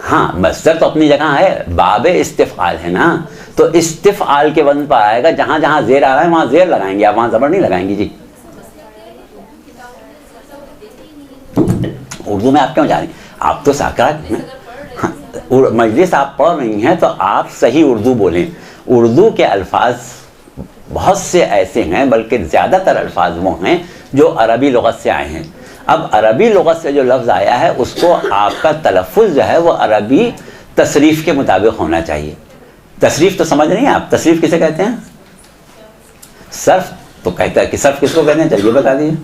[SPEAKER 2] हाँ, मस्दर तो अपनी जगह है, बाबे इस्तिफ़आल है ना, तो इस्तिफ़आल के वज़न पर आएगा। जहाँ जहाँ ज़ेर आ रहा है वहाँ ज़ेर लगाएंगे, आप वहाँ ज़बर नहीं लगाएंगी जी। उर्दू में आप क्यों जा रही हैं, आप तो साकरात हैं, हाँ, मजलिस आप पढ़ रही हैं तो आप सही उर्दू बोलें। उर्दू के अल्फाज बहुत से ऐसे हैं, बल्कि ज़्यादातर अल्फाज वो हैं जो अरबी लुग़त से आए हैं। अब अरबी लुग़त से जो लफ्ज़ आया है उसको आपका तलफ़्फ़ुज़ जो है वो अरबी तसरीफ़ के मुताबिक होना चाहिए। तसरीफ़ तो समझ रही हैं आप, तसरीफ़ किसे कहते हैं? सर्फ तो कहता है कि सर्फ किसको कहते हैं, चलिए बता दीजिए।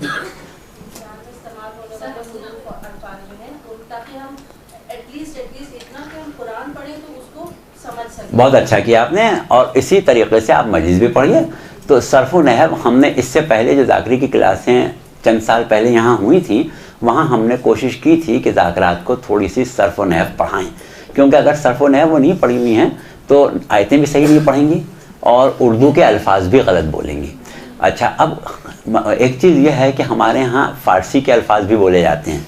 [SPEAKER 2] बहुत अच्छा किया आपने, और इसी तरीके से आप मजीज़ भी पढ़िए। तो सर्फ व नहव हमने इससे पहले जो ज़ाकरी की क्लासें चंद साल पहले यहाँ हुई थी, वहाँ हमने कोशिश की थी कि ज़ाकरात को थोड़ी सी सर्फ व नहव पढ़ाएँ, क्योंकि अगर सर्फ व नहव वो नहीं पढ़ी हुई हैं तो आयतें भी सही नहीं पढ़ेंगी और उर्दू के अल्फाज भी गलत बोलेंगी। अच्छा, अब एक चीज़ यह है कि हमारे यहाँ फ़ारसी के अल्फाज भी बोले जाते हैं।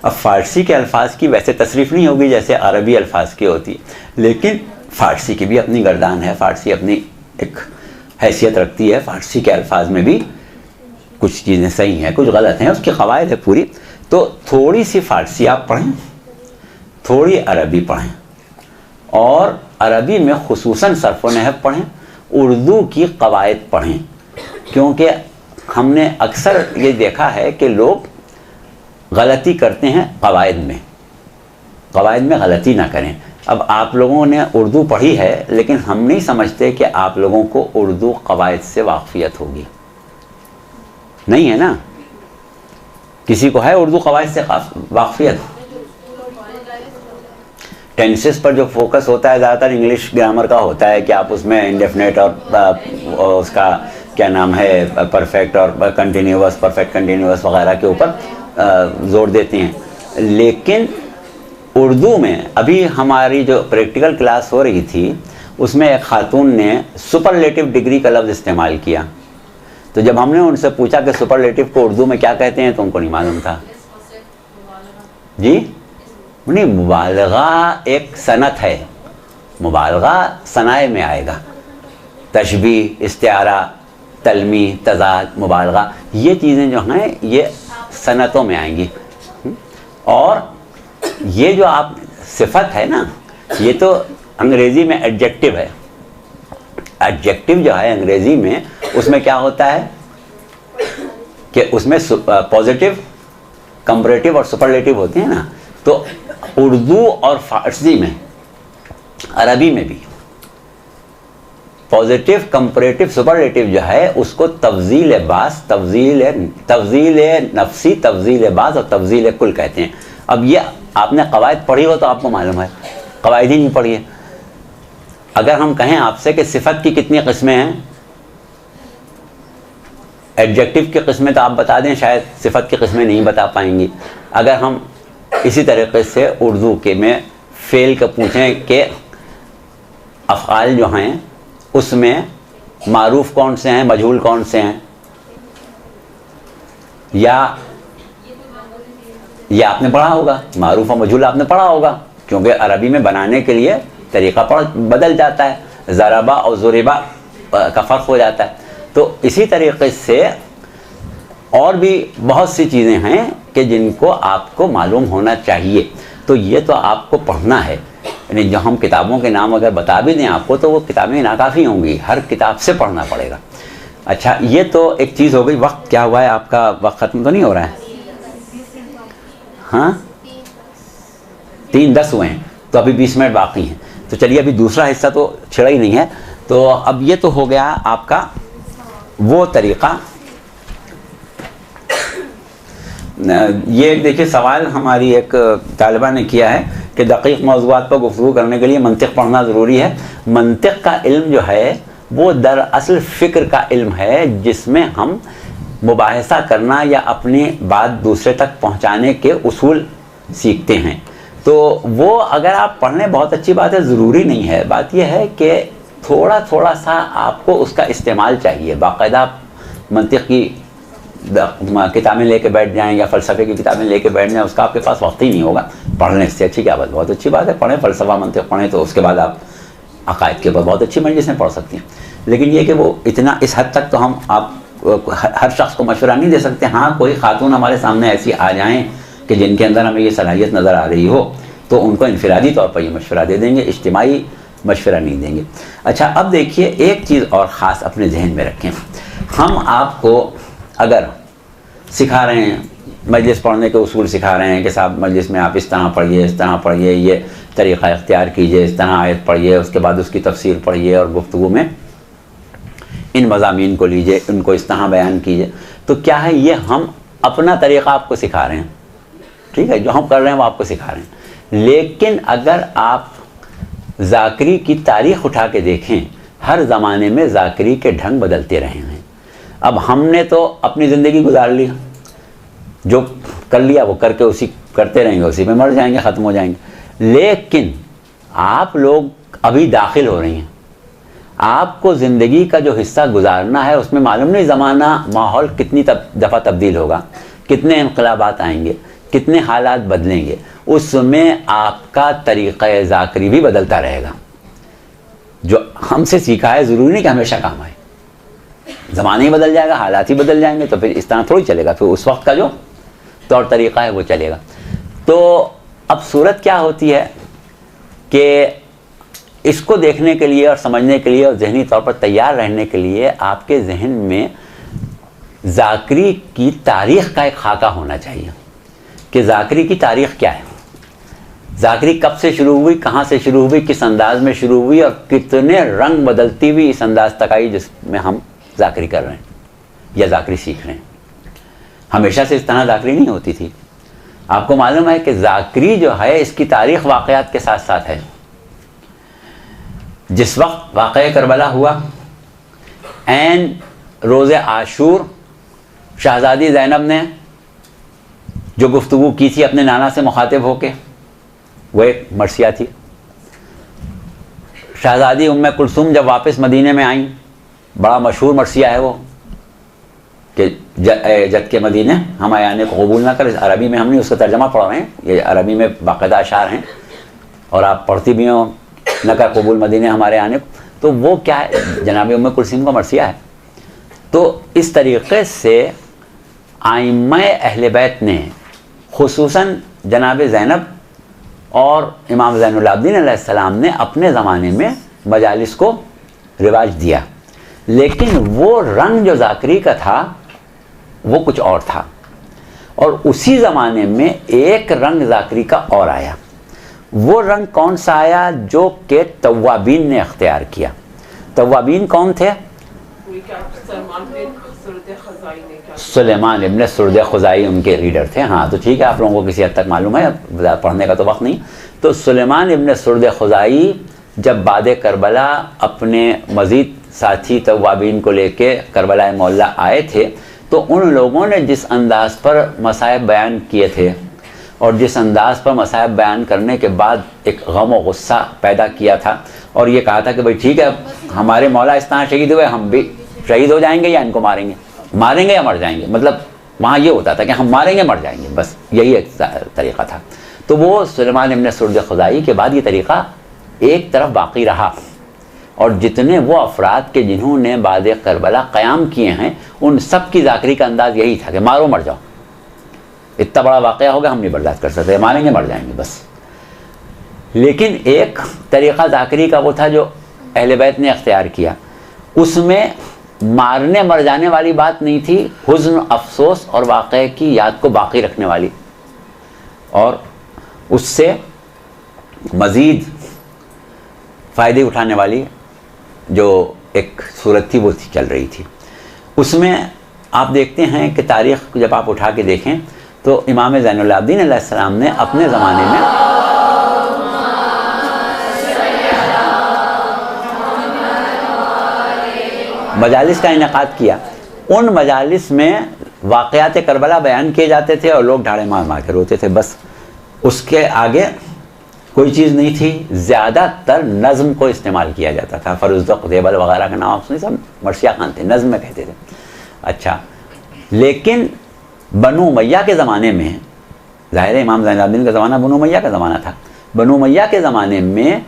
[SPEAKER 2] अब फ़ारसी के अल्फाज की वैसे तसरीफ़ नहीं होगी जैसे अरबी अल्फाज की होती, लेकिन फ़ारसी की भी अपनी गर्दान है, फ़ारसी अपनी एक हैसियत रखती है। फ़ारसी के अल्फाज में भी कुछ चीज़ें सही हैं, कुछ गलत हैं, उसकी क़वायद है पूरी। तो थोड़ी सी फ़ारसी आप पढ़ें, थोड़ी अरबी पढ़ें, और अरबी में ख़ुसूसन सर्फ व नहव पढ़ें, उर्दू की क़वायद पढ़ें, क्योंकि हमने अक्सर ये देखा है कि लोग गलती करते हैं क़वायद में। क़वायद में गलती ना करें। अब आप लोगों ने उर्दू पढ़ी है, लेकिन हम नहीं समझते कि आप लोगों को उर्दू क़वायद से वाक़फ़ियत होगी, नहीं है ना? किसी को है उर्दू क़वायद से वाक़फ़ियत? टेंसेस पर जो फोकस होता है ज़्यादातर इंग्लिश ग्रामर का होता है कि आप उसमें इंडेफिनेट और उसका क्या नाम है परफेक्ट और कंटिन्यूअस, परफेक्ट कंटिन्यूअस वगैरह के ऊपर ज़ोर देते हैं। लेकिन उर्दू में अभी हमारी जो प्रैक्टिकल क्लास हो रही थी उसमें एक खातून ने सुपरलेटिव डिग्री का लफ्ज़ इस्तेमाल किया। तो जब हमने उनसे पूछा कि सुपरलेटिव को उर्दू में क्या कहते हैं तो उनको नहीं मालूम था जी। नहीं, मुबालगा एक सनत है, मुबालगा सनाए में आएगा। तशबीह, इस्तिआरा, तलमी, तज़ाद, मुबालगा, ये चीज़ें जो हैं ये सनतों में आएंगी। और ये जो आप सिफत है ना, ये तो अंग्रेज़ी में एडजेक्टिव है। एडजेक्टिव जो है अंग्रेज़ी में, उसमें क्या होता है कि उसमें पॉजिटिव, कंपैरेटिव और सुपरलेटिव होते हैं ना। तो उर्दू और फ़ारसी में, अरबी में भी पॉजिटिव, कंपैरेटिव, सुपरलेटिव जो है उसको तफ़ज़ील बास, तफ़ज़ील नफ्सी, तफ़ज़ील बास और तफ़ज़ील कुल कहते हैं। अब ये आपने क़वायद पढ़ी हो तो आपको मालूम है, क़वायद ही नहीं पढ़ी है। अगर हम कहें आपसे कि सिफत की कितनी किस्में हैं, एडजेक्टिव की किस्में तो आप बता दें, शायद सिफत की किस्में नहीं बता पाएंगी। अगर हम इसी तरीके से उर्दू के में फ़ेल का पूछें कि अफ़आल जो हैं उसमें मारूफ़ कौन से हैं, मजहूल कौन से हैं, या आपने पढ़ा होगा, मारूफ़ और मजहूल आपने पढ़ा होगा, क्योंकि अरबी में बनाने के लिए तरीक़ा बदल जाता है, ज़रबा और ज़ुरिबा का फ़र्क हो जाता है। तो इसी तरीके से और भी बहुत सी चीज़ें हैं कि जिनको आपको मालूम होना चाहिए। तो ये तो आपको पढ़ना है, यानी जो हम किताबों के नाम अगर बता भी दें आपको तो वो किताबें नाकाफ़ी होंगी, हर किताब से पढ़ना पड़ेगा। अच्छा, ये तो एक चीज़ हो गई। वक्त क्या हुआ है आपका? वक्त ख़त्म तो नहीं हो रहा है? हाँ, 3:10 हुए हैं, तो अभी 20 मिनट बाकी हैं। तो चलिए, अभी दूसरा हिस्सा तो छिड़ा ही नहीं है। तो अब ये तो हो गया आपका वो तरीक़ा। ये देखिए, सवाल हमारी एक तालिबा ने किया है कि दक़ीक़ मौज़ूआत पर गुफ्तगू करने के लिए मंतिक़ पढ़ना ज़रूरी है। मंतिक़ का इल्म जो है वो दरअसल फ़िक्र का इल्म है, जिसमें हम मुबाहिसा करना या अपनी बात दूसरे तक पहुंचाने के उसूल सीखते हैं। तो वो अगर आप पढ़ लें बहुत अच्छी बात है, ज़रूरी नहीं है। बात यह है कि थोड़ा थोड़ा सा आपको उसका इस्तेमाल चाहिए। बाकायदा मंतिक़ की किताबें लेके बैठ जाएं या फ़लसफ़े की किताबें लेके बैठ जाएं, उसका आपके पास वक्त ही नहीं होगा। पढ़ने से अच्छी क्या बात, बहुत अच्छी बात है, पढ़ें फ़लसफ़ा मंतिक़ पढ़ें, तो उसके बाद आप अक़ायद के ऊपर बहुत अच्छी मजलिसें पढ़ सकती हैं। लेकिन ये कि वो इतना इस हद तक तो हम आप हर शख्स को मशवरा नहीं दे सकते। हाँ, कोई खातून हमारे सामने ऐसी आ जाएं कि जिनके अंदर हमें ये सलाहियत नज़र आ रही हो, तो उनको इनफरादी तौर पर ये मशवरा दे देंगे, इज्तिमाई मशवरा नहीं देंगे। अच्छा, अब देखिए, एक चीज़ और ख़ास अपने जहन में रखें। हम आपको अगर सिखा रहे हैं, मजलिस पढ़ने के उसूल सिखा रहे हैं कि साहब मजलिस में आप इस तरह पढ़िए, इस तरह पढ़िए, ये तरीक़ा इख्तियार कीजिए, इस तरह आयत पढ़िए, उसके बाद उसकी तफसीर पढ़िए और गुफ्तगू में इन मज़ामीन को लीजिए, उनको इस तरह बयान कीजिए, तो क्या है, ये हम अपना तरीक़ा आपको सिखा रहे हैं। ठीक है, जो हम कर रहे हैं वो आपको सिखा रहे हैं। लेकिन अगर आप ज़ाकरी की तारीख़ उठा के देखें, हर ज़माने में ज़ाकरी के ढंग बदलते रहे हैं। अब हमने तो अपनी ज़िंदगी गुजार ली, जो कर लिया वो करके उसी करते रहेंगे, उसी में मर जाएंगे, ख़त्म हो जाएंगे। लेकिन आप लोग अभी दाखिल हो रही हैं, आपको ज़िंदगी का जो हिस्सा गुजारना है उसमें मालूम नहीं ज़माना माहौल कितनी दफ़ा तब्दील होगा, कितने इनकलाबात आएंगे, कितने हालात बदलेंगे, उसमें आपका तरीक़ा ज़ाकरी भी बदलता रहेगा। जो हमसे सीखा है ज़रूरी नहीं कि हमेशा काम आए, ज़माना ही बदल जाएगा, हालात ही बदल जाएंगे, तो फिर इस तरह थोड़ी चलेगा। फिर उस वक्त का जो तौर तरीक़ा है वो चलेगा। तो अब सूरत क्या होती है कि इसको देखने के लिए और समझने के लिए और ज़हनी तौर पर तैयार रहने के लिए आपके जहन में ज़ाकरी की तारीख़ का एक खाका होना चाहिए कि ज़ाकरी की तारीख़ क्या है, ज़ाकरी कब से शुरू हुई, कहाँ से शुरू हुई, किस अंदाज में शुरू हुई और कितने रंग बदलती हुई इस अंदाज तक आई जिसमें हम ज़ाकरी कर रहे हैं या ज़ाकरी सीख रहे हैं। हमेशा से इस तरह ज़ाकरी नहीं होती थी। आपको मालूम है कि ज़ाकरी जो है इसकी तारीख़ वाक़यात के साथ साथ है। जिस वक्त वाक़या करबला हुआ, ऐन रोज़े आशूर शहज़ादी ज़ैनब ने जो गुफ्तगू की थी अपने नाना से मुखातिब होके, वो एक मरसिया थी। शहज़ादी उम्मे कुलसूम जब वापस मदीने में आई, बड़ा मशहूर मरसिया है वो कि जद के मदीने हम आने को कबूल ना कर। अरबी में हम नहीं उसका तर्जमा पढ़ रहे हैं, ये अरबी में बाकायदा अशार हैं और आप पढ़ती भी हो, न कर कबूल मदीने हमारे आने को। तो वो क्या है, जनाब उम्मे कुलसूम का मरसिया है। तो इस तरीक़े से आइम्मा अहले बैत ने खुसूसन जनाब ज़ैनब और इमाम ज़ैनुल आबिदीन अलैहिस्सलाम ने अपने ज़माने में मजालिस को रिवाज दिया, लेकिन वो रंग जो ज़ाकरी का था वो कुछ और था। और उसी ज़माने में एक रंग ज़ाकरी का और आया। वो रंग कौन सा आया? जो कि तव्वाबीन ने अख्तियार किया। तव्वाबीन कौन थे? सुलेमान इब्न सुर्द खुज़ाई उनके लीडर थे। हाँ, तो ठीक है, आप लोगों को किसी हद तक मालूम है, पढ़ने का तो वक्त नहीं। तो सुलेमान इब्न सुर्द खुज़ाई जब बाद करबला अपने मज़ीद साथी तव्वाबीन को लेके करबला मौला आए थे, तो उन लोगों ने जिस अंदाज़ पर मसाइब बयान किए थे और जिस अंदाज़ पर मसाइब बयान करने के बाद एक गम और गुस्सा पैदा किया था और ये कहा था कि भाई ठीक है, हमारे मौला इस तरह शहीद हुए, हम भी शहीद हो जाएंगे या इनको मारेंगे, मारेंगे या मर जाएंगे। मतलब वहाँ ये होता था कि हम मारेंगे मर जाएंगे, बस यही एक तरीक़ा था। तो वो सुलेमान इब्न सुर्द खुज़ाई के बाद ये तरीक़ा एक तरफ बाकी रहा और जितने वो अफराद के जिन्होंने बाद करबला क़याम किए हैं, उन सब की ज़ाकरी का अंदाज़ यही था कि मारो मर जाओ, इतना बड़ा वाक़या होगा, हम नहीं बर्दाश्त कर सकते, मारेंगे मर जाएंगे बस। लेकिन एक तरीक़ा ज़ाकरी का वो था जो अहले बैत ने अख्तियार किया। उसमें मारने मर जाने वाली बात नहीं थी, हुज़्न, अफसोस और वाक़े की याद को बाकी रखने वाली और उससे मज़ीद फ़ायदे उठाने वाली जो एक सूरत थी वो चल रही थी। उसमें आप देखते हैं कि तारीख़ जब आप उठा के देखें तो इमाम ज़ैनुल आबिदीन अलैहिस्सलाम ने अपने ज़माने में मजालिस का इनेकाद किया। उन मजालिस में वाक़यात करबला बयान किए जाते थे और लोग ढाड़े मार मार के रोते थे, बस उसके आगे कोई चीज़ नहीं थी। ज़्यादातर नज़्म को इस्तेमाल किया जाता था, फ़रुज़्दक़, ज़ेबल वगैरह का नाम आप सुने, सब मर्सिया खान थे, नज़्म में कहते थे। अच्छा, लेकिन बनु उमय्या के ज़माने में, ज़ाहिर है इमाम ज़ैनुल आबिदीन का ज़माना बनु उमय्या का ज़माना था, बनु उमय्या के ज़माने में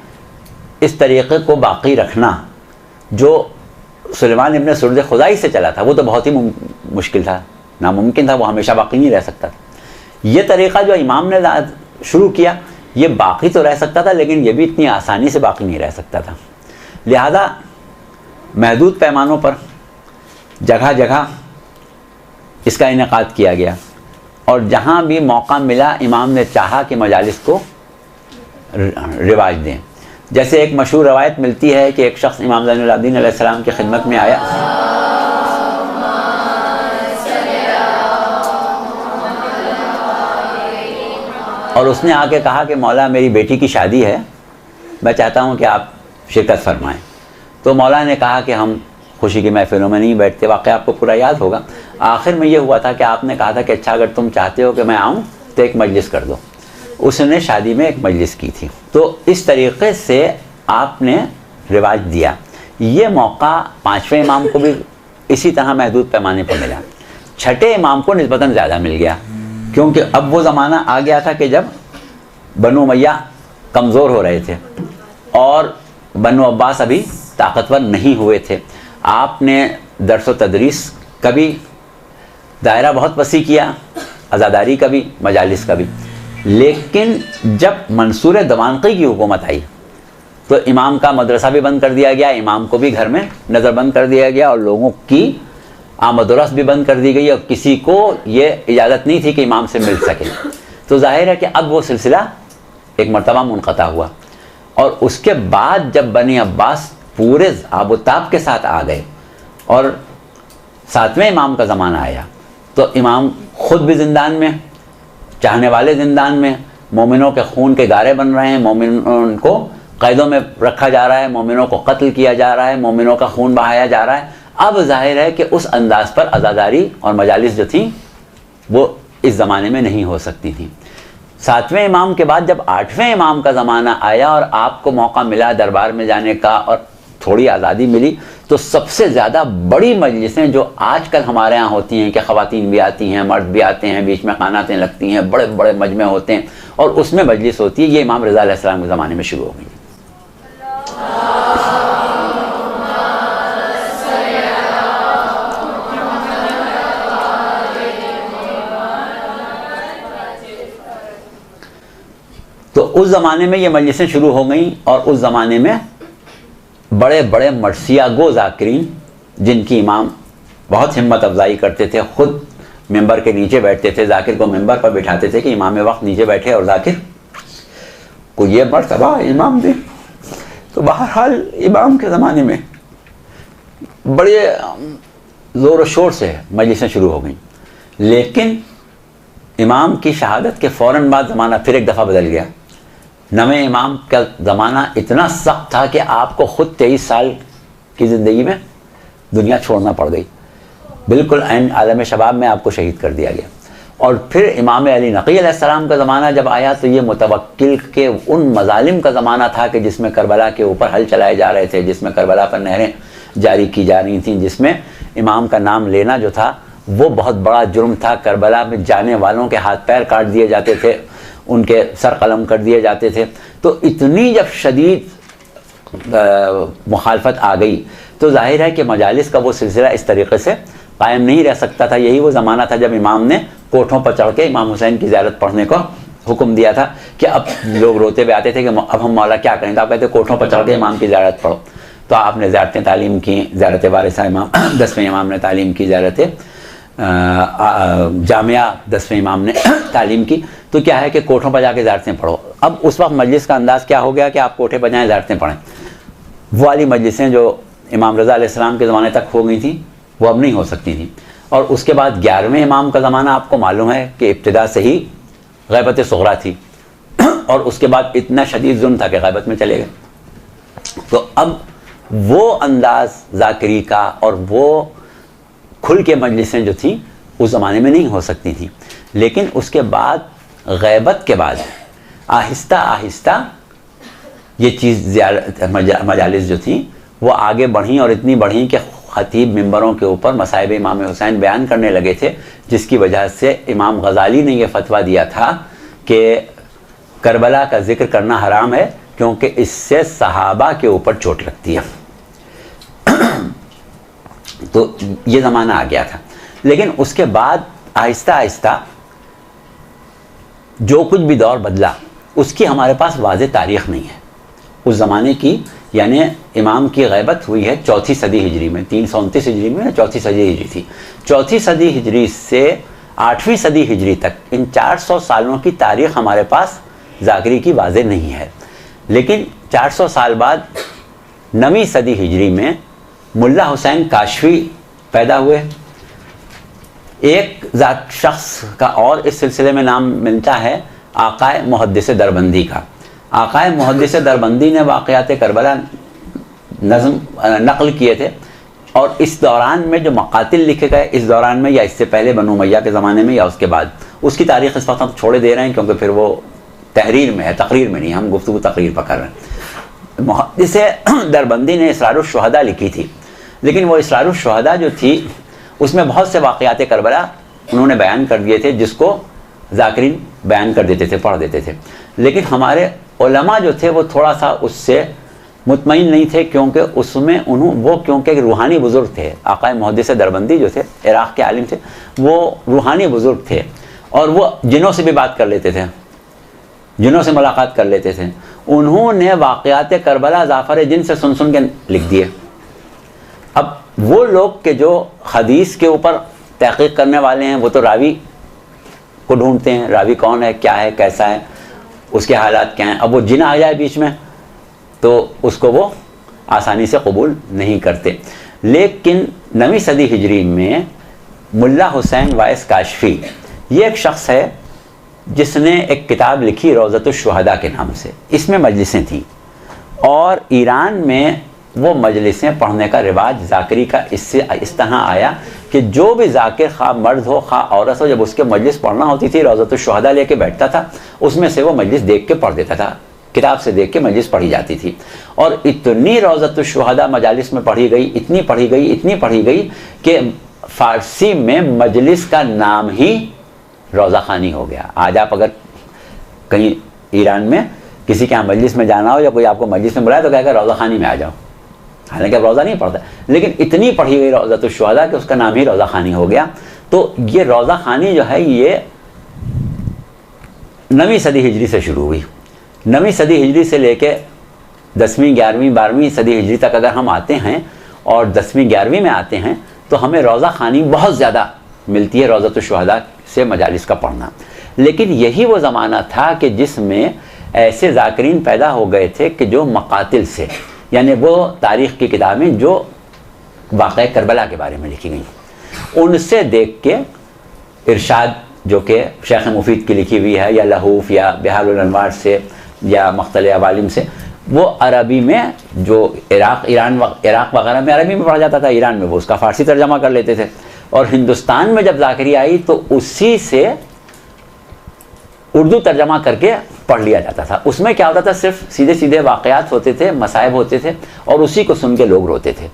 [SPEAKER 2] इस तरीक़े को बाक़ी रखना जो सुलेमान इब्न सुर्द खुदाई से चला था वो तो बहुत ही मुश्किल था, नामुमकिन था, वो हमेशा बाक़ी नहीं रह सकता था। ये तरीक़ा जो इमाम ने शुरू किया ये बाक़ी तो रह सकता था, लेकिन ये भी इतनी आसानी से बाक़ी नहीं रह सकता था। लिहाजा महदूद पैमानों पर जगह जगह इसका इनेकाद किया गया और जहाँ भी मौका मिला इमाम ने चाहा कि मजालिस को रिवाज दें। जैसे एक मशहूर रवायत मिलती है कि एक शख्स इमाम ज़ैनुल आबिदीन अलैहिस्सलाम की खिदमत में आया और उसने आके कहा कि मौला मेरी बेटी की शादी है, मैं चाहता हूँ कि आप शिरकत फरमाएं। तो मौला ने कहा कि हम खुशी की महफिलों में नहीं बैठते, वाक़या आपको पूरा याद होगा। आखिर में ये हुआ था कि आपने कहा था कि अच्छा अगर तुम चाहते हो कि मैं आऊँ तो एक मजलिस कर दो। उसने शादी में एक मजलिस की थी, तो इस तरीक़े से आपने रिवाज दिया। ये मौका पाँचवें इमाम को भी इसी तरह महदूद पैमाने पर मिला, छठे इमाम को निस्बतन ज़्यादा मिल गया, क्योंकि अब वो ज़माना आ गया था कि जब बनु उमय्या कमज़ोर हो रहे थे और बनु अब्बास अभी ताकतवर नहीं हुए थे। आपने दर्स व तदरीस का भी दायरा बहुत वसी किया, अज़ादारी का भी, मजालिस का भी। लेकिन जब मंसूर दवानक़ी की हुकूमत आई तो इमाम का मदरसा भी बंद कर दिया गया, इमाम को भी घर में नज़रबंद कर दिया गया और लोगों की आमद-ओ-रफ्त भी बंद कर दी गई और किसी को ये इजाज़त नहीं थी कि इमाम से मिल सके। तो जाहिर है कि अब वो सिलसिला एक मरतबा मुनक़ता हुआ और उसके बाद जब बनी अब्बास पूरे आबोताब के साथ आ गए और सातवें इमाम का ज़माना आया तो इमाम ख़ुद भी ज़िंदान में, चाहने वाले ज़िंदान में, मोमिनों के खून के गारे बन रहे हैं, मोमिनों को क़ैदों में रखा जा रहा है, मोमिनों को कत्ल किया जा रहा है, मोमिनों का खून बहाया जा रहा है। अब जाहिर है कि उस अंदाज़ पर अज़ादारी और मजालिस जो थी वो इस ज़माने में नहीं हो सकती थी। सातवें इमाम के बाद जब आठवें इमाम का ज़माना आया और आपको मौका मिला दरबार में जाने का और थोड़ी आज़ादी मिली, तो सबसे ज़्यादा बड़ी मजलिसें जो आजकल हमारे यहाँ होती हैं कि ख़वातीन भी आती हैं, मर्द भी आते हैं, बीच में क़ानातें लगती हैं, बड़े बड़े मजमे होते हैं और उसमें मजलिस होती है, ये इमाम रज़ा अलैहिस्सलाम के ज़माने में शुरू हो गई। तो उस ज़माने में ये मजलिसें शुरू हो गई और उस ज़माने में बड़े बड़े मरसिया गो ज़ाकिरीन, जिनकी इमाम बहुत हिम्मत अफजाई करते थे, ख़ुद मिंबर के नीचे बैठते थे, ज़ाकिर को मिंबर पर बिठाते थे कि इमाम वक्त नीचे बैठे और ज़ाकिर को ये मर्तबा इमाम दे। तो बहरहाल इमाम के ज़माने में बड़े ज़ोर शोर से मजलिसें शुरू हो गई, लेकिन इमाम की शहादत के फ़ौरन बाद ज़माना फिर एक दफ़ा बदल गया। नवे इमाम का ज़माना इतना सख्त था कि आपको ख़ुद 23 साल की ज़िंदगी में दुनिया छोड़ना पड़ गई, बिल्कुल एंड आलम शबाब में आपको शहीद कर दिया गया। और फिर इमाम अली नक़ी अलैहिस्सलाम का ज़माना जब आया तो ये मुतवक्किल के उन मज़ालिम का ज़माना था कि जिसमें करबला के ऊपर हल चलाए जा रहे थे, जिसमें करबला पर नहरें जारी की जा रही थीं, जिसमें इमाम का नाम लेना जो था वो बहुत बड़ा जुर्म था। करबला में जाने वालों के हाथ पैर काट दिए जाते थे, उनके सर कलम कर दिए जाते थे। तो इतनी जब शदीद मुखालफत आ गई तो जाहिर है कि मजालिस का वो सिलसिला इस तरीके से कायम नहीं रह सकता था। यही वो ज़माना था जब इमाम ने कोठों पर चढ़ के इमाम हुसैन की ज़ियारत पढ़ने को हुक्म दिया था कि अब लोग रोते हुए आते थे कि अब हम मौला क्या करें, तो आप कहते कोठों पर चढ़ के इमाम की ज़ियारत पढ़ो। तो आपने ज़ियारतें तालीम की, ज़ियारत वारिसा इमाम 10वें इमाम ने तालीम की, ज़ियारत जामिया 10वें इमाम ने तालीम की। तो क्या है कि कोठों पर जाके ज़ियारतें पढ़ो। अब उस वक्त मजलिस का अंदाज़ क्या हो गया कि आप कोठे पर जाएँ ज़ियारतें पढ़ें। वो वाली मजलिसें जो इमाम रज़ा अलैहिस्सलाम के ज़माने तक हो गई थी वो अब नहीं हो सकती थी। और उसके बाद 11वें इमाम का ज़माना आपको मालूम है कि इब्तिदा से ही ग़ैबत सुग़रा थी और उसके बाद इतना शदीद जुल्म था कि ग़ैबत में चले गए। तो अब वो अंदाज़ ज़ाकिरी का और वो खुल के मजलिसें जो थी उस ज़माने में नहीं हो सकती थी। लेकिन उसके बाद ग़ैबत के बाद आहिस्ता आहिस्ता ये चीज़ मजालिस जो थी वो आगे बढ़ी और इतनी बढ़ी कि ख़तीब मिंबरों के ऊपर मसाइब इमाम हुसैन बयान करने लगे थे, जिसकी वजह से इमाम गज़ाली ने यह फतवा दिया था कि करबला का जिक्र करना हराम है क्योंकि इससे सहाबा के ऊपर चोट लगती है। तो ये ज़माना आ गया था। लेकिन उसके बाद आहिस्ता आहिस्ता जो कुछ भी दौर बदला उसकी हमारे पास वाज़ेह तारीख़ नहीं है। उस ज़माने की यानी इमाम की ग़ैबत हुई है 4वीं सदी हिजरी में, 329 हिजरी में 4वीं सदी हिजरी थी। 4वीं सदी हिजरी से 8वीं सदी हिजरी तक इन 400 सालों की तारीख़ हमारे पास ज़ाकिरी की वाज़ेह नहीं है। लेकिन 400 साल बाद 9वीं सदी हिजरी में मुल्ला हुसैन काशफी पैदा हुए। एक शख्स का और इस सिलसिले में नाम मिलता है आकाए मुहद्दिस दरबंदी का। आकाए मुहद्दिस दरबंदी ने वाक़यात करबला नक़ल किए थे और इस दौरान में जो मक़ातिल लिखे गए, इस दौरान में या इससे पहले बनु उमय्या के ज़माने में या उसके बाद, उसकी तारीख़ इस वक्त हम छोड़े दे रहे हैं क्योंकि फिर वो तहरीर में है, तकरीर में नहीं। हम गुफ्तगू तकरीर पर कर रहे हैं। मुहद्दिस दरबंदी ने इसरारुश शुहदा लिखी थी, लेकिन वो इसरारुश शुहदा जो थी उसमें बहुत से वाक़यात करबला उन्होंने बयान कर दिए थे जिसको ज़ाकिरीन बयान कर देते थे, पढ़ देते थे। लेकिन हमारे उलमा जो थे वो थोड़ा सा उससे मुतमईन नहीं थे क्योंकि उसमें क्योंकि एक रूहानी बुज़ुर्ग थे। आकाए मुहद्दिस दरबंदी जो थे इराक़ के आलिम थे, वो रूहानी बुज़ुर्ग थे और वो जिनों से भी बात कर लेते थे, जिनों से मुलाकात कर लेते थे। उन्होंने वाक़यात करबला ज़ाफ़र जिन से सुन सुन के लिख दिए। अब वो लोग के जो हदीस के ऊपर तहक़ीक़ करने वाले हैं वो तो रावी को ढूंढते हैं, रावी कौन है, क्या है, कैसा है, उसके हालात क्या हैं। अब वो जिन आ जाए बीच में तो उसको वो आसानी से कबूल नहीं करते। लेकिन 9वीं सदी हिजरी में मुल्ला हुसैन वाइस काशफी ये एक शख्स है जिसने एक किताब लिखी रोज़तुश शुहदा के नाम से। इसमें मजलिसें थी और ईरान में वो मजलिसें पढ़ने का रिवाज ज़ाकिरी का इससे इस तरह आया कि जो भी ज़ाकिर खा मर्द हो खा औरत हो, जब उसके मजलिस पढ़ना होती थी रोज़तुश शुहदा लेके बैठता था, उसमें से वो मजलिस देख के पढ़ देता था, किताब से देख के मजलिस पढ़ी जाती थी। और इतनी रोज़तुश शुहदा मजालिस में पढ़ी गई, इतनी पढ़ी गई कि फ़ारसी में मजलिस का नाम ही रोज़ा खानी हो गया। आज आप अगर कहीं ईरान में किसी के यहाँ मजलिस में जाना हो या कोई आपको मजलिस में बुलाए तो कहेगा रोज़ा खानी में आ जाओ, हालांकि अब रोज़ा नहीं पढ़ता, लेकिन इतनी पढ़ी गई रोज़तुश शुहदा कि उसका नाम ही रोज़ा खानी हो गया। तो ये रोज़ा खानी जो है ये 9वीं सदी हिजरी से शुरू हुई। 9वीं सदी हिजरी से लेके 10वीं 11वीं 12वीं सदी हिजरी तक अगर हम आते हैं और 10वीं 11वीं में आते हैं तो हमें रोज़ा खानी बहुत ज़्यादा मिलती है रोज़तुश शुहदा से मजालिस का पढ़ना। लेकिन यही वो ज़माना था कि जिसमें ऐसे ज़ाकिरीन पैदा हो गए थे कि जो मक़ातिल से, यानी वो तारीख़ की किताबें जो वाक़या करबला के बारे में लिखी गई, उनसे देख के इरशाद जो कि शेख मुफीद की लिखी हुई है या लहूफ़ या बिहारुल अनवार से या मख्तलिफ़ अवालिम से, वो अरबी में जो इराक़ वगैरह में अरबी में पढ़ा जाता था, ईरान में वो उसका फ़ारसी तर्जमा कर लेते थे। और हिंदुस्तान में जब ज़ाकिरी आई तो उसी से उर्दू तर्जमा करके पढ़ लिया जाता था। उसमें क्या होता था, सिर्फ सीधे सीधे वाक़यात होते थे, मसाइब होते थे और उसी को सुन के लोग रोते थे।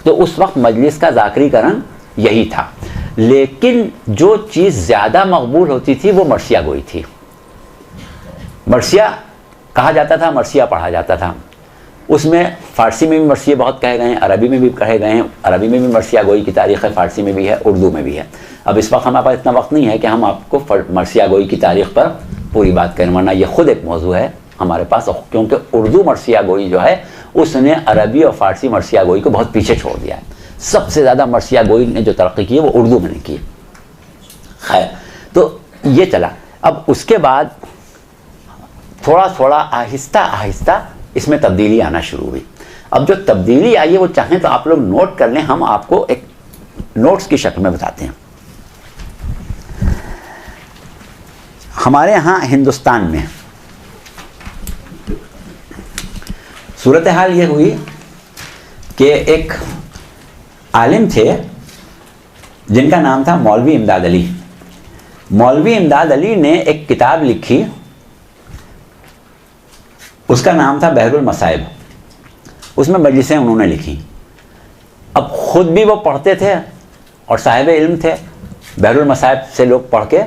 [SPEAKER 2] तो उस वक्त मजलिस का ज़ाकिरीकरण यही था। लेकिन जो चीज़ ज़्यादा मकबूल होती थी वो मरसिया गोई थी। मरसिया कहा जाता था, मरसिया पढ़ा जाता था। उसमें फ़ारसी में भी मरसिया बहुत कहे गए हैं, अरबी में भी कहे गए हैं। अरबी में भी मरसिया गोई की तारीख़ है, फ़ारसी में भी है, उर्दू में भी है। अब इस वक्त हमारे पास इतना वक्त नहीं है कि हम आपको मरसिया गोई की तारीख़ पर पूरी बात करें, वरना ये ख़ुद एक मौजू है हमारे पास, क्योंकि उर्दू मरसिया गोई जो है उसने अरबी और फारसी मरसिया गोई को बहुत पीछे छोड़ दिया है। सबसे ज़्यादा मरसिया गोई ने जो तरक्की की है वो उर्दू में नहीं की। खैर, तो ये चला। अब उसके बाद थोड़ा थोड़ा आहिस्ता आहिस्ता इसमें तब्दीली आना शुरू हुई। अब जो तब्दीली आई है वो चाहें तो आप लोग नोट कर लें, हम आपको एक नोट्स की शक्ल में बताते हैं। हमारे यहाँ हिंदुस्तान में सूरत हाल ये हुई कि एक आलिम थे जिनका नाम था मौलवी इमदाद अली। मौलवी इमदाद अली ने एक किताब लिखी, उसका नाम था बहरुल मसाइब। उसमें मजलिसें उन्होंने लिखी। अब ख़ुद भी वो पढ़ते थे और साहिब इल्म थे। बहरुल मसाइब से लोग पढ़ के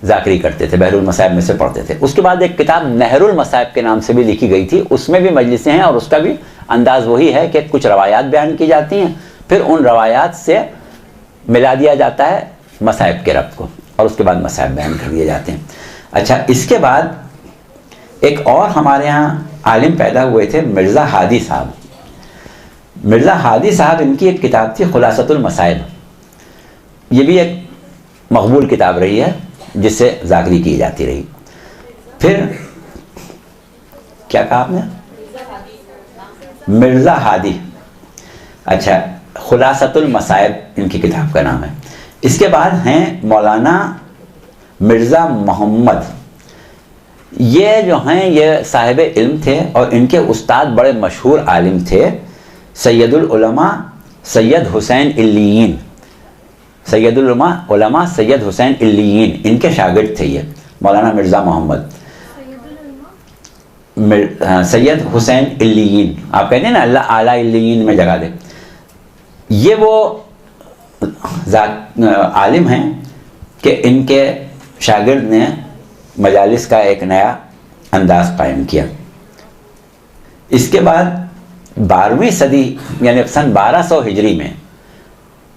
[SPEAKER 2] ज़ाकरी करते थे, बहरुल मसाइब में से पढ़ते थे। उसके बाद एक किताब नहरुल मसाइब के नाम से भी लिखी गई थी, उसमें भी मजलिसें हैं और उसका भी अंदाज़ वही है कि कुछ रवायात बयान की जाती हैं, फिर उन रवायात से मिला दिया जाता है मसाइब के रब्त को और उसके बाद मसाइब बयान कर दिए जाते हैं। अच्छा, इसके बाद एक और हमारे यहाँ आलिम पैदा हुए थे, मिर्ज़ा हादी साहब। मिर्ज़ा हादी साहब, इनकी एक किताब थी खुलासतुल मसाइब। ये भी एक मकबूल किताब रही है जिससे ज़ाकरी की जाती रही। फिर क्या कहा आपने? मिर्ज़ा हादी। अच्छा, खुलासतुल मसाइब इनकी किताब का नाम है। इसके बाद हैं मौलाना मिर्ज़ा मोहम्मद। ये जो हैं ये साहिब इल्म थे और इनके उस्ताद बड़े मशहूर आलिम थे, सैयदुल उलमा सैयद हुसैन इल्लियीन। सैयदुल उलमा सैयद हुसैन इल्लियीन इनके शागिर्द थे ये मौलाना मिर्ज़ा मोहम्मद। सैयद हुसैन इल्लियीन, आप कहते हैं ना अल्लाह आला इल्लियीन में जगह दे। ये वो आलिम हैं कि इनके शागिर्द ने मजालिस का एक नया अंदाज कायम किया। इसके बाद 12वीं सदी यानी सन 1200 हिजरी में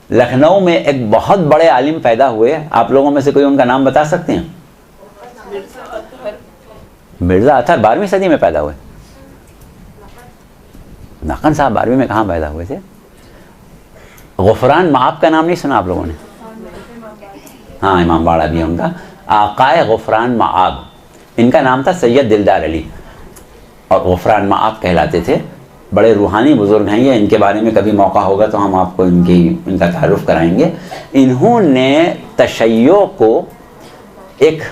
[SPEAKER 2] लखनऊ में एक बहुत बड़े आलिम पैदा हुए। आप लोगों में से कोई उनका नाम बता सकते हैं? मिर्ज़ा अतहर 12वीं सदी में पैदा हुए। नाकन साहब 12वीं में कहाँ पैदा हुए थे? गुफरान माब का नाम नहीं सुना आप लोगों ने? हाँ, इमाम बाड़ा भी है उनका, आकाए गुफरान माब। इनका नाम था सैयद दिलदार अली और गुफरान माब कहलाते थे। बड़े रूहानी बुजुर्ग हैं ये, इनके बारे में कभी मौका होगा तो हम आपको इनका तारुफ कराएंगे। इन्होंने तशय्यो को एक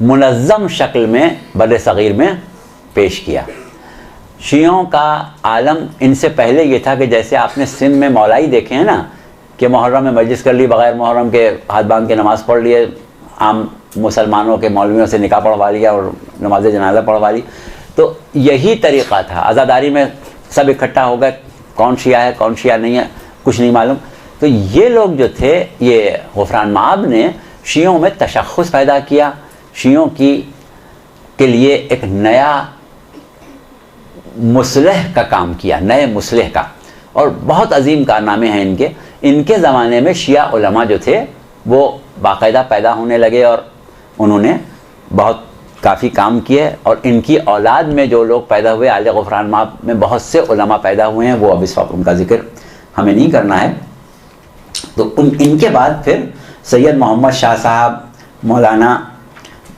[SPEAKER 2] मुनज़्ज़म शक्ल में बड़े सग़ीर में पेश किया। शियों का आलम इनसे पहले ये था कि जैसे आपने सिंध में मौलाई देखे हैं ना कि मुहर्रम में मजलिस कर ली, बग़ैर मुहर्रम के हाथ बांध के नमाज़ पढ़ लिए, आम मुसलमानों के मौलवियों से निकाह पढ़वा लिया और नमाज जनाजा पढ़वा ली। तो यही तरीक़ा था। आज़ादारी में सब इकट्ठा हो गए, कौन शिया है कौन शिया नहीं है कुछ नहीं मालूम। तो ये लोग जो थे, ये गुफरान माब ने शियों में तशख़्ख़ुस पैदा किया, शियों के लिए एक नया मुसलह का काम किया, नए मुसलह का, और बहुत अजीम कारनामे हैं इनके। इनके ज़माने में शिया उलमा जो थे वो बाकायदा पैदा होने लगे और उन्होंने बहुत काफ़ी काम किए। और इनकी औलाद में जो लोग पैदा हुए, आले गुफरान माब में बहुत से उलमा पैदा हुए हैं, वो अब इस वक्त उनका जिक्र हमें नहीं करना है। तो इनके बाद फिर सैयद मोहम्मद शाह साहब, मौलाना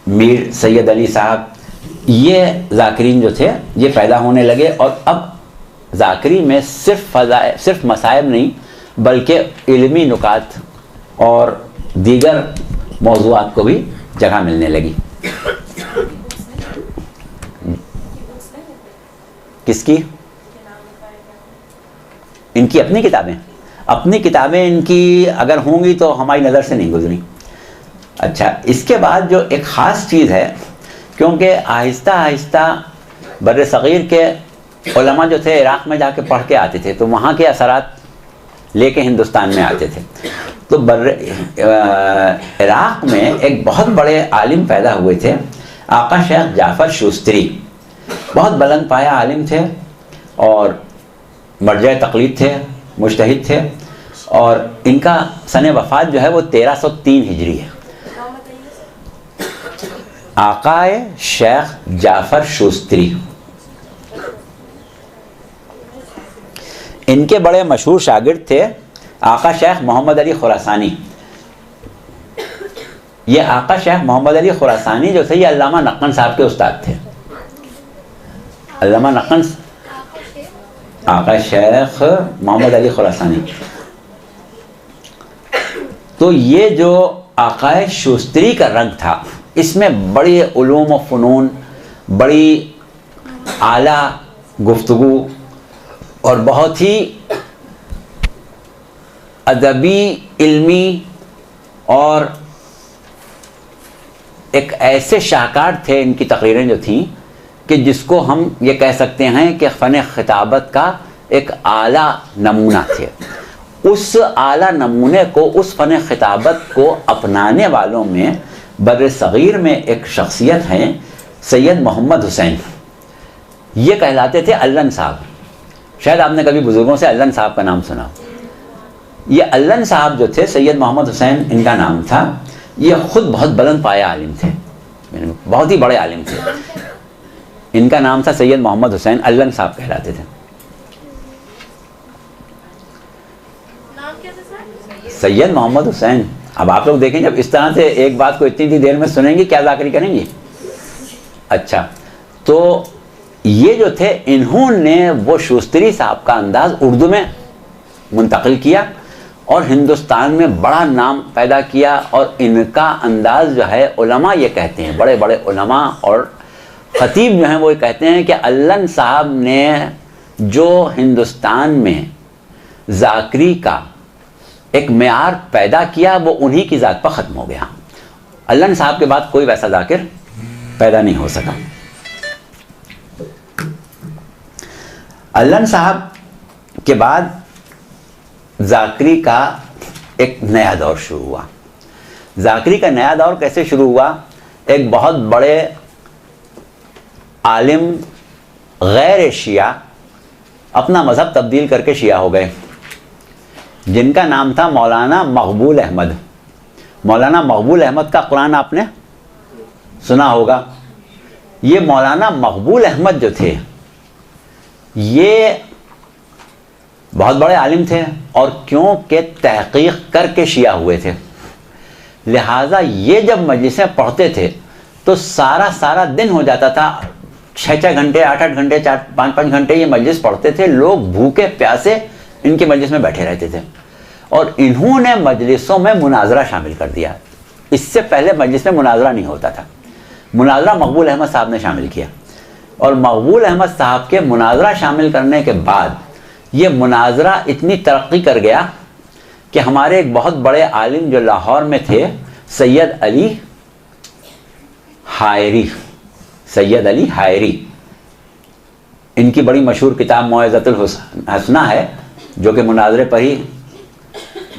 [SPEAKER 2] मीर सैयद अली साहब, ये ज़ाकिरीन जो थे ये पैदा होने लगे। और अब ज़ाकरी में सिर्फ मसाइब नहीं बल्कि इल्मी नुकात और दीगर मौज़ूआत को भी जगह मिलने लगी। किसकी? इनकी अपनी किताबें। अपनी किताबें इनकी अगर होंगी तो हमारी नज़र से नहीं गुजरी। अच्छा, इसके बाद जो एक ख़ास चीज़ है, क्योंकि आहिस्ता आहिस्ता बर्रे सग़ीर के उलमा जो थे इराक़ में जाके पढ़ के आते थे, तो वहाँ के असरात लेके हिंदुस्तान में आते थे। तो इराक़ में एक बहुत बड़े आलिम पैदा हुए थे, आका शेख जाफ़र शूस्तरी। बहुत बुलंद पाया आलिम थे और मरजा तक़लीद थे, मुज्तहिद थे। और इनका सन वफ़ात जो है वो 1303 हिजरी है। आकाए शेख जाफ़र शूस्तरी, इनके बड़े मशहूर शागिर्द थे आका शेख मोहम्मद अली खुरासानी। ये आका शेख मोहम्मद अली खुरासानी जो थे ये अल्लामा नक्कन साहब के उस्ताद थे। अल्लामा नक्कन आका शेख मोहम्मद अली खुरासानी। तो ये जो आकाए शुस्तरी का रंग था इसमें बड़ी उलूम व फ़नून, बड़ी आला गुफ्तगू और बहुत ही अदबी, इल्मी और एक ऐसे शाहकार थे इनकी तकरीरें जो थीं कि जिसको हम ये कह सकते हैं कि फ़न खिताबत का एक आला नमूना थे। उस आला नमूने को, उस फ़न खिताबत को अपनाने वालों में बर सग़ीर में एक शख्सियत हैं सैयद मोहम्मद हुसैन। ये कहलाते थे अल्लन साहब। शायद आपने कभी बुज़ुर्गों से अल्लन साहब का नाम सुना। ये अल्लन साहब जो थे, सैयद मोहम्मद हुसैन इनका नाम था। ये ख़ुद बहुत बुलंद पाया आलिम थे, बहुत ही बड़े आलिम थे। इनका नाम था सैयद मोहम्मद हुसैन, अल्लन साहब कहलाते थे। सैयद मोहम्मद हुसैन। अब आप लोग देखें, जब इस तरह से एक बात को इतनी देर में सुनेंगे क्या ज़ाकरी करेंगे? अच्छा, तो ये जो थे इन्होंने वो शुस्तरी साहब का अंदाज़ उर्दू में मुंतकिल किया और हिंदुस्तान में बड़ा नाम पैदा किया। और इनका अंदाज़ जो है उलमा ये कहते हैं, बड़े बड़े उलमा और ख़तीब जो हैं वो ये कहते हैं कि अल्लन साहब ने जो हिंदुस्तान में ज़ाकरी का एक मेयार पैदा किया वो उन्हीं की ज़ात पर ख़त्म हो गया। अल्लन साहब के बाद कोई वैसा ज़ाकिर पैदा नहीं हो सका। अल्लन साहब के बाद ज़ाकरी का एक नया दौर शुरू हुआ। ज़ाकरी का नया दौर कैसे शुरू हुआ? एक बहुत बड़े आलिम गैर शिया अपना मज़हब तब्दील करके शिया हो गए, जिनका नाम था मौलाना मकबूल अहमद। मौलाना मकबूल अहमद का कुरान आपने सुना होगा। ये मौलाना मकबूल अहमद जो थे ये बहुत बड़े आलिम थे और क्योंकि तहक़ीक़ करके शिया हुए थे, लिहाजा ये जब मजलिसें पढ़ते थे तो सारा दिन हो जाता था। 6-6 घंटे, 8-8 घंटे, 4-5 घंटे ये मजलिस पढ़ते थे। लोग भूखे प्यासे इनके मजलिस में बैठे रहते थे और इन्होंने मजलिसों में मुनाजरा शामिल कर दिया। इससे पहले मजलिस में मुनाजरा नहीं होता था। मुनाजरा मकबूल अहमद साहब ने शामिल किया और मकबूल अहमद साहब के मुनाजरा शामिल करने के बाद ये मुनाजरा इतनी तरक्की कर गया कि हमारे एक बहुत बड़े आलिम जो लाहौर में थे, सैयद अली हायरी, इनकी बड़ी मशहूर किताब मौइज़तुल हसना है जो कि मुनाजरे पर ही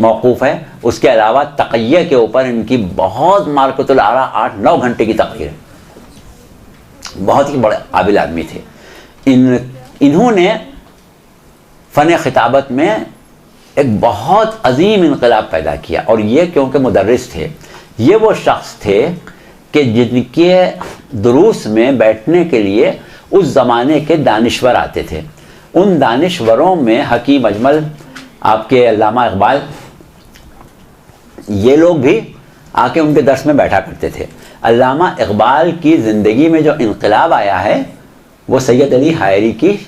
[SPEAKER 2] मौकूफ़ है। उसके अलावा तक़िया के ऊपर इनकी बहुत मार्कतुल आरा 8-9 घंटे की तक़रीर है। बहुत ही बड़े काबिल आदमी थे। इन्होंने फ़न खिताबत में एक बहुत अजीम इनकलाब पैदा किया। और ये क्योंकि मुदर्रिस थे, ये वो शख्स थे कि जिनके दुरूस में बैठने के लिए उस ज़माने के दानिश्वर आते थे। उन दानिश्वरों में हकीम अजमल, आपके अल्लामा इकबाल, ये लोग भी आके उनके दर्स में बैठा करते थे। अल्लामा इकबाल की ज़िंदगी में जो इनकलाब आया है वो सैयद अली हायरी की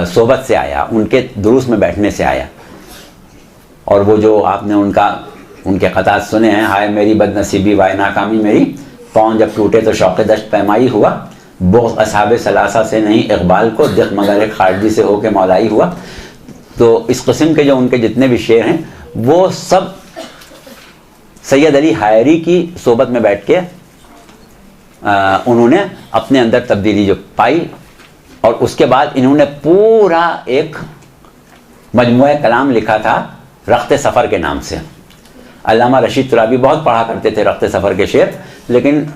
[SPEAKER 2] सोबत से आया, उनके दुरूस में बैठने से आया। और वो जो आपने उनके क़तात सुने हैं, हाय मेरी बदनसीबी वाय नाकामी मेरी, पाँव जब टूटे तो शौक़ दश्त पैमाई हुआ, बोग़ असहाब सलासा से नहीं इकबाल को, दिख मगर एक खारजी से होके मौलाई हुआ। तो इस किस्म के जो उनके जितने भी शेर हैं वो सब सैयद अली हायरी की सोबत में बैठ के उन्होंने अपने अंदर तब्दीली जो पाई। और उसके बाद इन्होंने पूरा एक मजमूआ कलाम लिखा था रख्त सफ़र के नाम से। अल्लामा रशीद तुराबी बहुत पढ़ा करते थे रख्त सफ़र के शेर, लेकिन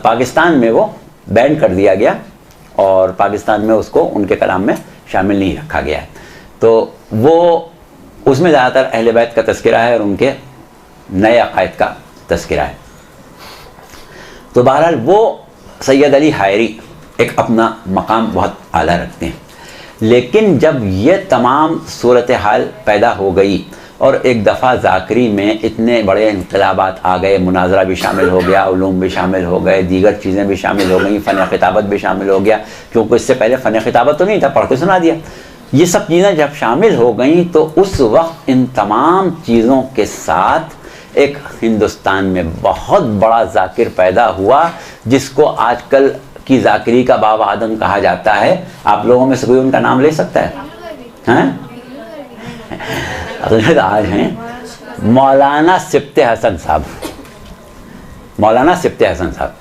[SPEAKER 2] पाकिस्तान में वो बैन कर दिया गया और पाकिस्तान में उसको उनके कलाम में शामिल नहीं रखा गया है। तो वो उसमें ज़्यादातर अहले बैत का तज़किरा है और उनके नए अक़ायद का तज़किरा है। तो बहरहाल वो सैयद अली हायरी एक अपना मकाम बहुत आला रखते हैं। लेकिन जब ये तमाम सूरत हाल पैदा हो गई और एक दफ़ा ज़ाकरी में इतने बड़े इनकलाबात आ गए, मुनाजरा भी शामिल हो गया, उलूम भी शामिल हो गए, दीगर चीज़ें भी शामिल हो गई, फ़न खिताबत भी शामिल हो गया, क्योंकि इससे पहले फ़न खिताबत तो नहीं था, पढ़ के सुना दिया। ये सब चीज़ें जब शामिल हो गई तो उस वक्त इन तमाम चीज़ों के साथ एक हिंदुस्तान में बहुत बड़ा ज़ाकिर पैदा हुआ, जिसको आजकल की ज़ाकिरी का बाबा आदम कहा जाता है। आप लोगों में से कोई उनका नाम ले सकता है? हैं? आज हैं मौलाना सिब्ते हसन साहब। मौलाना सिब्ते हसन साहब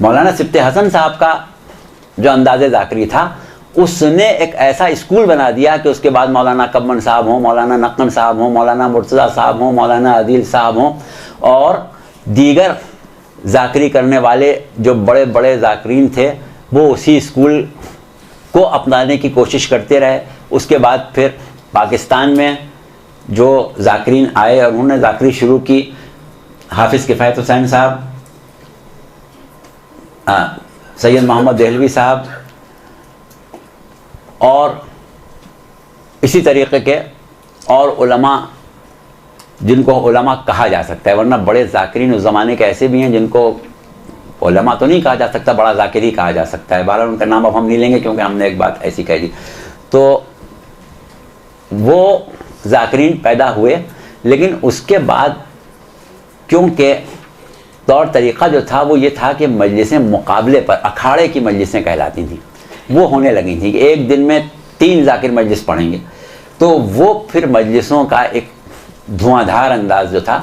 [SPEAKER 2] मौलाना सिब्ते हसन साहब का जो अंदाज़े ज़ाकरी था, उसने एक ऐसा स्कूल बना दिया कि उसके बाद मौलाना कब्बन साहब हों, मौलाना नक्कन साहब हों, मौलाना मुर्तज़ा साहब हों, मौलाना अदील साहब हों और दीगर ज़ाकरी करने वाले जो बड़े बड़े ज़ाकरीन थे, वो उसी स्कूल को अपनाने की कोशिश करते रहे। उसके बाद फिर पाकिस्तान में जो ज़ाकरीन आए और उन्होंने ज़ाकरी शुरू की, हाफिज़ किफ़ायत हुसैन साहब, सैयद मोहम्मद देहलवी साहब और इसी तरीक़े के और उलमा, जिनको उलमा कहा जा सकता है, वरना बड़े ज़ाकिरीन उस ज़माने के ऐसे भी हैं जिनको उलमा तो नहीं कहा जा सकता, बड़ा ज़ाकिर ही कहा जा सकता है। बहरहाल उनका नाम अब हम नहीं लेंगे क्योंकि हमने एक बात ऐसी कह दी। तो वो ज़ाकिरीन पैदा हुए, लेकिन उसके बाद क्योंकि तौर तरीक़ा जो था वो ये था कि मजलिसें मुकाबले पर, अखाड़े की मजलिसें कहलाती थी, वो होने लगी थी कि एक दिन में 3 ज़ाकिर मजलिस पढ़ेंगे। तो वो फिर मजलिसों का एक धुआंधार अंदाज जो था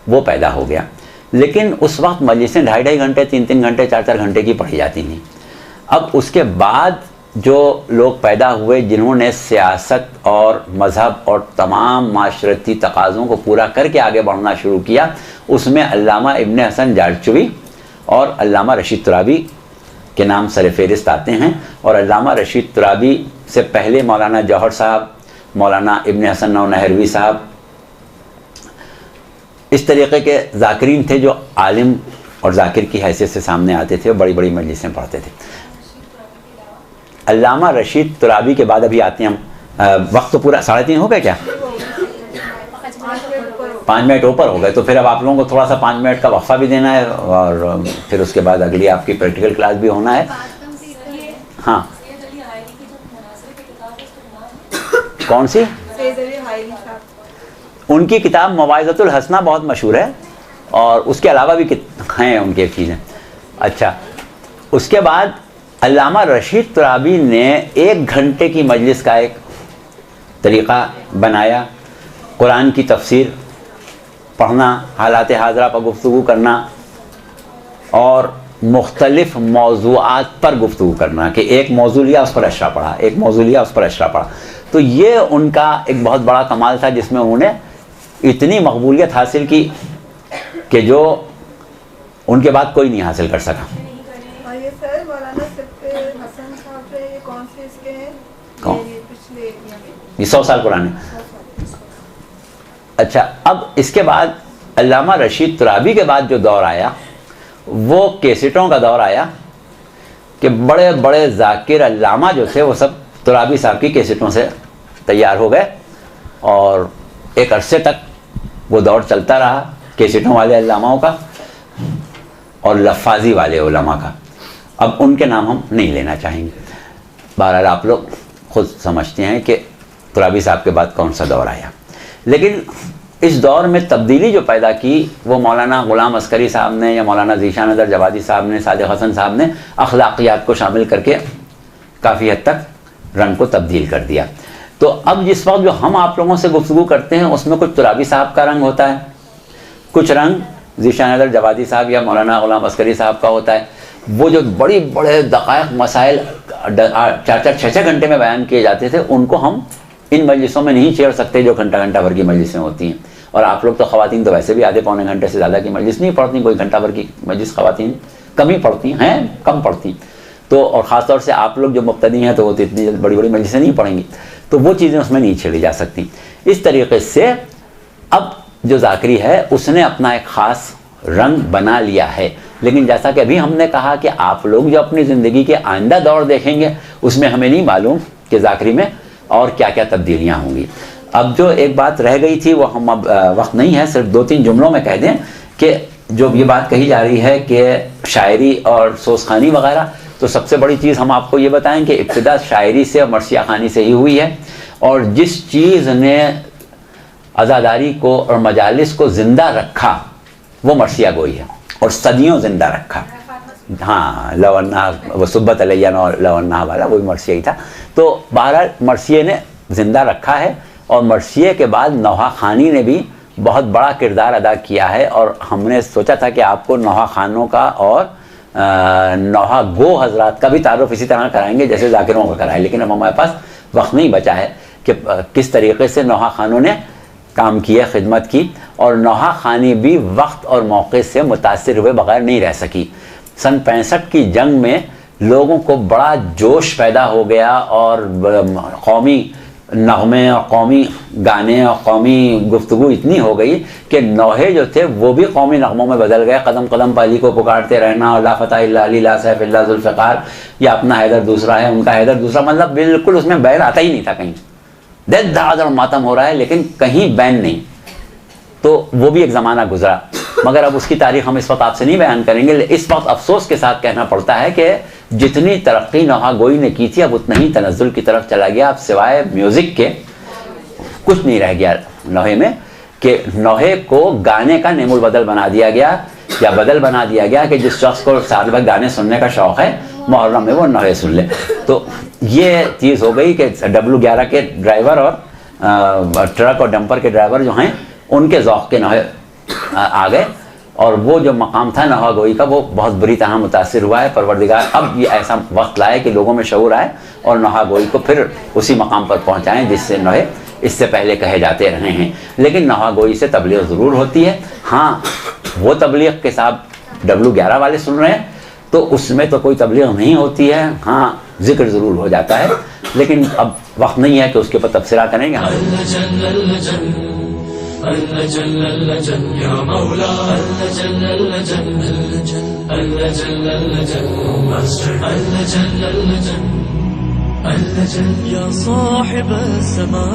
[SPEAKER 2] वो पैदा हो गया। लेकिन उस वक्त मजलिसें 2.5 घंटे, 3-3 घंटे, 4-4 घंटे की पढ़ी जाती थी। अब उसके बाद जो लोग पैदा हुए जिन्होंने सियासत और मज़हब और तमाम माशरती तकाज़ों को पूरा करके आगे बढ़ना शुरू किया, उसमें अल्लामा इब्न हसन जारचुवी और अल्लामा रशीद तुराबी के नाम सर फ़हरिस्त आते हैं। और अल्लामा रशीद तुराबी से पहले मौलाना जौहर साहब, मौलाना इब्न हसन नौनहरवी साहब, इस तरीक़े के ज़ाकिरीन थे जो आलिम और ज़ाकिर की हैसियत से सामने आते थे और बड़ी बड़ी मजलिसें पढ़ते थे। अल्लामा रशीद तुराबी के बाद अभी आते हैं हम। वक्त तो पूरा 3:30 हो गया क्या? 5 मिनट ऊपर हो गए। तो फिर अब आप लोगों को थोड़ा सा 5 मिनट का वक्फा भी देना है और फिर उसके बाद अगली आपकी प्रैक्टिकल क्लास भी होना है। हाँ, कौन सी? उनकी किताब मवाइज़तुल हसना बहुत मशहूर है और उसके अलावा भी हैं उनके चीज़ें। अच्छा, उसके बाद अल्लामा रशीद तुराबी ने 1 घंटे की मजलिस का एक तरीक़ा बनाया। कुरान की तफसीर पढ़ना, हालात हाज़रा पर गुफ्तगू करना और मुख्तलिफ़ मौज़ूआत पर गुफ्तगू करना कि एक मौजू लिया उस पर अशरा पढ़ा, एक मौजू लिया उस पर अशरा पढ़ा। तो ये उनका एक बहुत बड़ा कमाल था जिसमें उन्होंने इतनी मकबूलियत हासिल की कि जो उनके बाद कोई नहीं हासिल कर सका।
[SPEAKER 6] ये सर मौलाना सिब्ते हसन साहब ये कौन से इसके हैं?
[SPEAKER 2] कौन?
[SPEAKER 6] ये पिछले
[SPEAKER 2] ये 100 साल पुराने। अच्छा, अब इसके बाद अल्लामा रशीद तुराबी के बाद जो दौर आया वो कैसेटों का दौर आया कि बड़े बड़े ज़ाकिर अल्लामा जो थे वो सब तुराबी साहब की कैसेटों से तैयार हो गए और एक अरसे तक वो दौर चलता रहा कैसेटों वाले अल्लामाओं का और लफ़ाज़ी वाले उलमा का। अब उनके नाम हम नहीं लेना चाहेंगे। बहरहाल आप लोग खुद समझते हैं कि तुराबी साहब के बाद कौन सा दौर आया। लेकिन इस दौर में तब्दीली जो पैदा की वो मौलाना ग़ुलाम अस्करी साहब ने या मौलाना ज़ीशान अदर जवादी साहब ने, सादिक़ हसन साहब ने अखलाक़ियात को शामिल करके काफ़ी हद तक रंग को तब्दील कर दिया। तो अब जिस वक्त जो हम आप लोगों से गुफ्तगू करते हैं उसमें कुछ तुराबी साहब का रंग होता है, कुछ रंग ज़ीशान अदर जवादी साहब या मौलाना ग़ुलाम अस्करी साहब का होता है। वो जो बड़ी बड़े दक़ाइक़ मसाइल 4-4, 6-6 घंटे में बयान किए जाते थे, उनको हम इन मजलिसों में नहीं छेड़ सकते जो घंटा भर की मजलिसें होती हैं। और आप लोग तो ख़वातीन तो वैसे भी आधे पौने घंटे से ज़्यादा की मजलिस नहीं पढ़ती, कोई घंटा भर की मजलिस ख़वातीन कम ही पढ़ती हैं, कम पढ़ती। तो और ख़ास तौर से आप लोग जो मुब्तदी हैं तो वो तो इतनी बड़ी बड़ी मजलिसें नहीं पढ़ेंगी, तो वो चीज़ें उसमें नहीं छेड़ी जा सकती। इस तरीके से अब जो ज़ाकरी है उसने अपना एक ख़ास रंग बना लिया है लेकिन जैसा कि अभी हमने कहा कि आप लोग जो अपनी ज़िंदगी के आइंदा दौर देखेंगे उसमें हमें नहीं मालूम कि ज़ाकरी में और क्या क्या तब्दीलियाँ होंगी। अब जो एक बात रह गई थी वो हम अब वक्त नहीं है, सिर्फ 2-3 जुमलों में कह दें कि जो ये बात कही जा रही है कि शायरी और सोसखानी वगैरह, तो सबसे बड़ी चीज़ हम आपको ये बताएं कि इब्तिदा शायरी से और मरसिया खानी से ही हुई है, और जिस चीज़ ने अज़ादारी को और मजालिस को ज़िंदा रखा वो मरसिया गोई है, और सदियों ज़िंदा रखा। हाँ, लवन्ना वो सुब्बत अलैया और लवन्ना वाला वही मरसिया ही था। तो बहरहाल मरसिए ने ज़िंदा रखा है, और मरसिए के बाद नौहा खानी ने भी बहुत बड़ा किरदार अदा किया है। और हमने सोचा था कि आपको नौहा खानों का और नौहा गो हजरात का भी तारुफ इसी तरह कराएंगे जैसे ज़ाकिरों का कराए, लेकिन अब हमारे पास वक्त नहीं बचा है कि किस तरीके से नौहा खानों ने काम किया, खिदमत की। और नौहा खानी भी वक्त और मौके से मुतासिर हुए बगैर नहीं रह सकी। सन 65 की जंग में लोगों को बड़ा जोश पैदा हो गया, और कौमी नग़मे और कौमी गाने और कौमी गुफ्तगू इतनी हो गई कि नौहे जो थे वो भी कौमी नग़मों में बदल गए। कदम कदम पर अली को पुकारते रहना, और ला फ़तह इल्ला अली ला सैफ इल्ला ज़ुल्फ़िकार, या अपना हैदर दूसरा है उनका हैदर दूसरा, मतलब बिल्कुल उसमें बैन आता ही नहीं था। कहीं देख दादर मातम हो रहा है लेकिन कहीं बैन नहीं। तो वो भी एक ज़माना गुजरा, मगर अब उसकी तारीख़ हम इस वक्त आपसे नहीं बयान करेंगे। इस वक्त अफसोस के साथ कहना पड़ता है कि जितनी तरक्की नौहा गोई ने की थी अब उतना ही तनज़्ज़ुल की तरफ चला गया। अब सिवाय म्यूज़िक के कुछ नहीं रह गया नौहे में, कि नौहे को गाने का नेमुल बदल बना दिया गया, या बदल बना दिया गया कि जिस शख्स को साल भर गाने सुनने का शौक़ है मुहर्रम में वो नौहे सुन ले। तो ये चीज़ हो गई कि W11 के ड्राइवर और ट्रक और डंपर के ड्राइवर जो हैं उनके ज़ौक़ के नौहे आ गए, और वो जो मकाम था नौहा गोई का वो बहुत बुरी तरह मुतासिर हुआ है। परवरदिगार अब ये ऐसा वक्त लाए कि लोगों में शऊर आए और नौहा गोई को फिर उसी मकाम पर पहुँचाएँ जिससे नौहे इससे पहले कहे जाते रहे हैं। लेकिन नौहा गोई से तबलीग ज़रूर होती है। हाँ, वो तबलीग के साथ W11 वाले सुन रहे हैं तो उसमें तो कोई तबलीग नहीं होती है। हाँ, जिक्र ज़रूर हो जाता है, लेकिन अब वक्त नहीं है कि उसके ऊपर तबसरा करेंगे।
[SPEAKER 7] या साहिब समा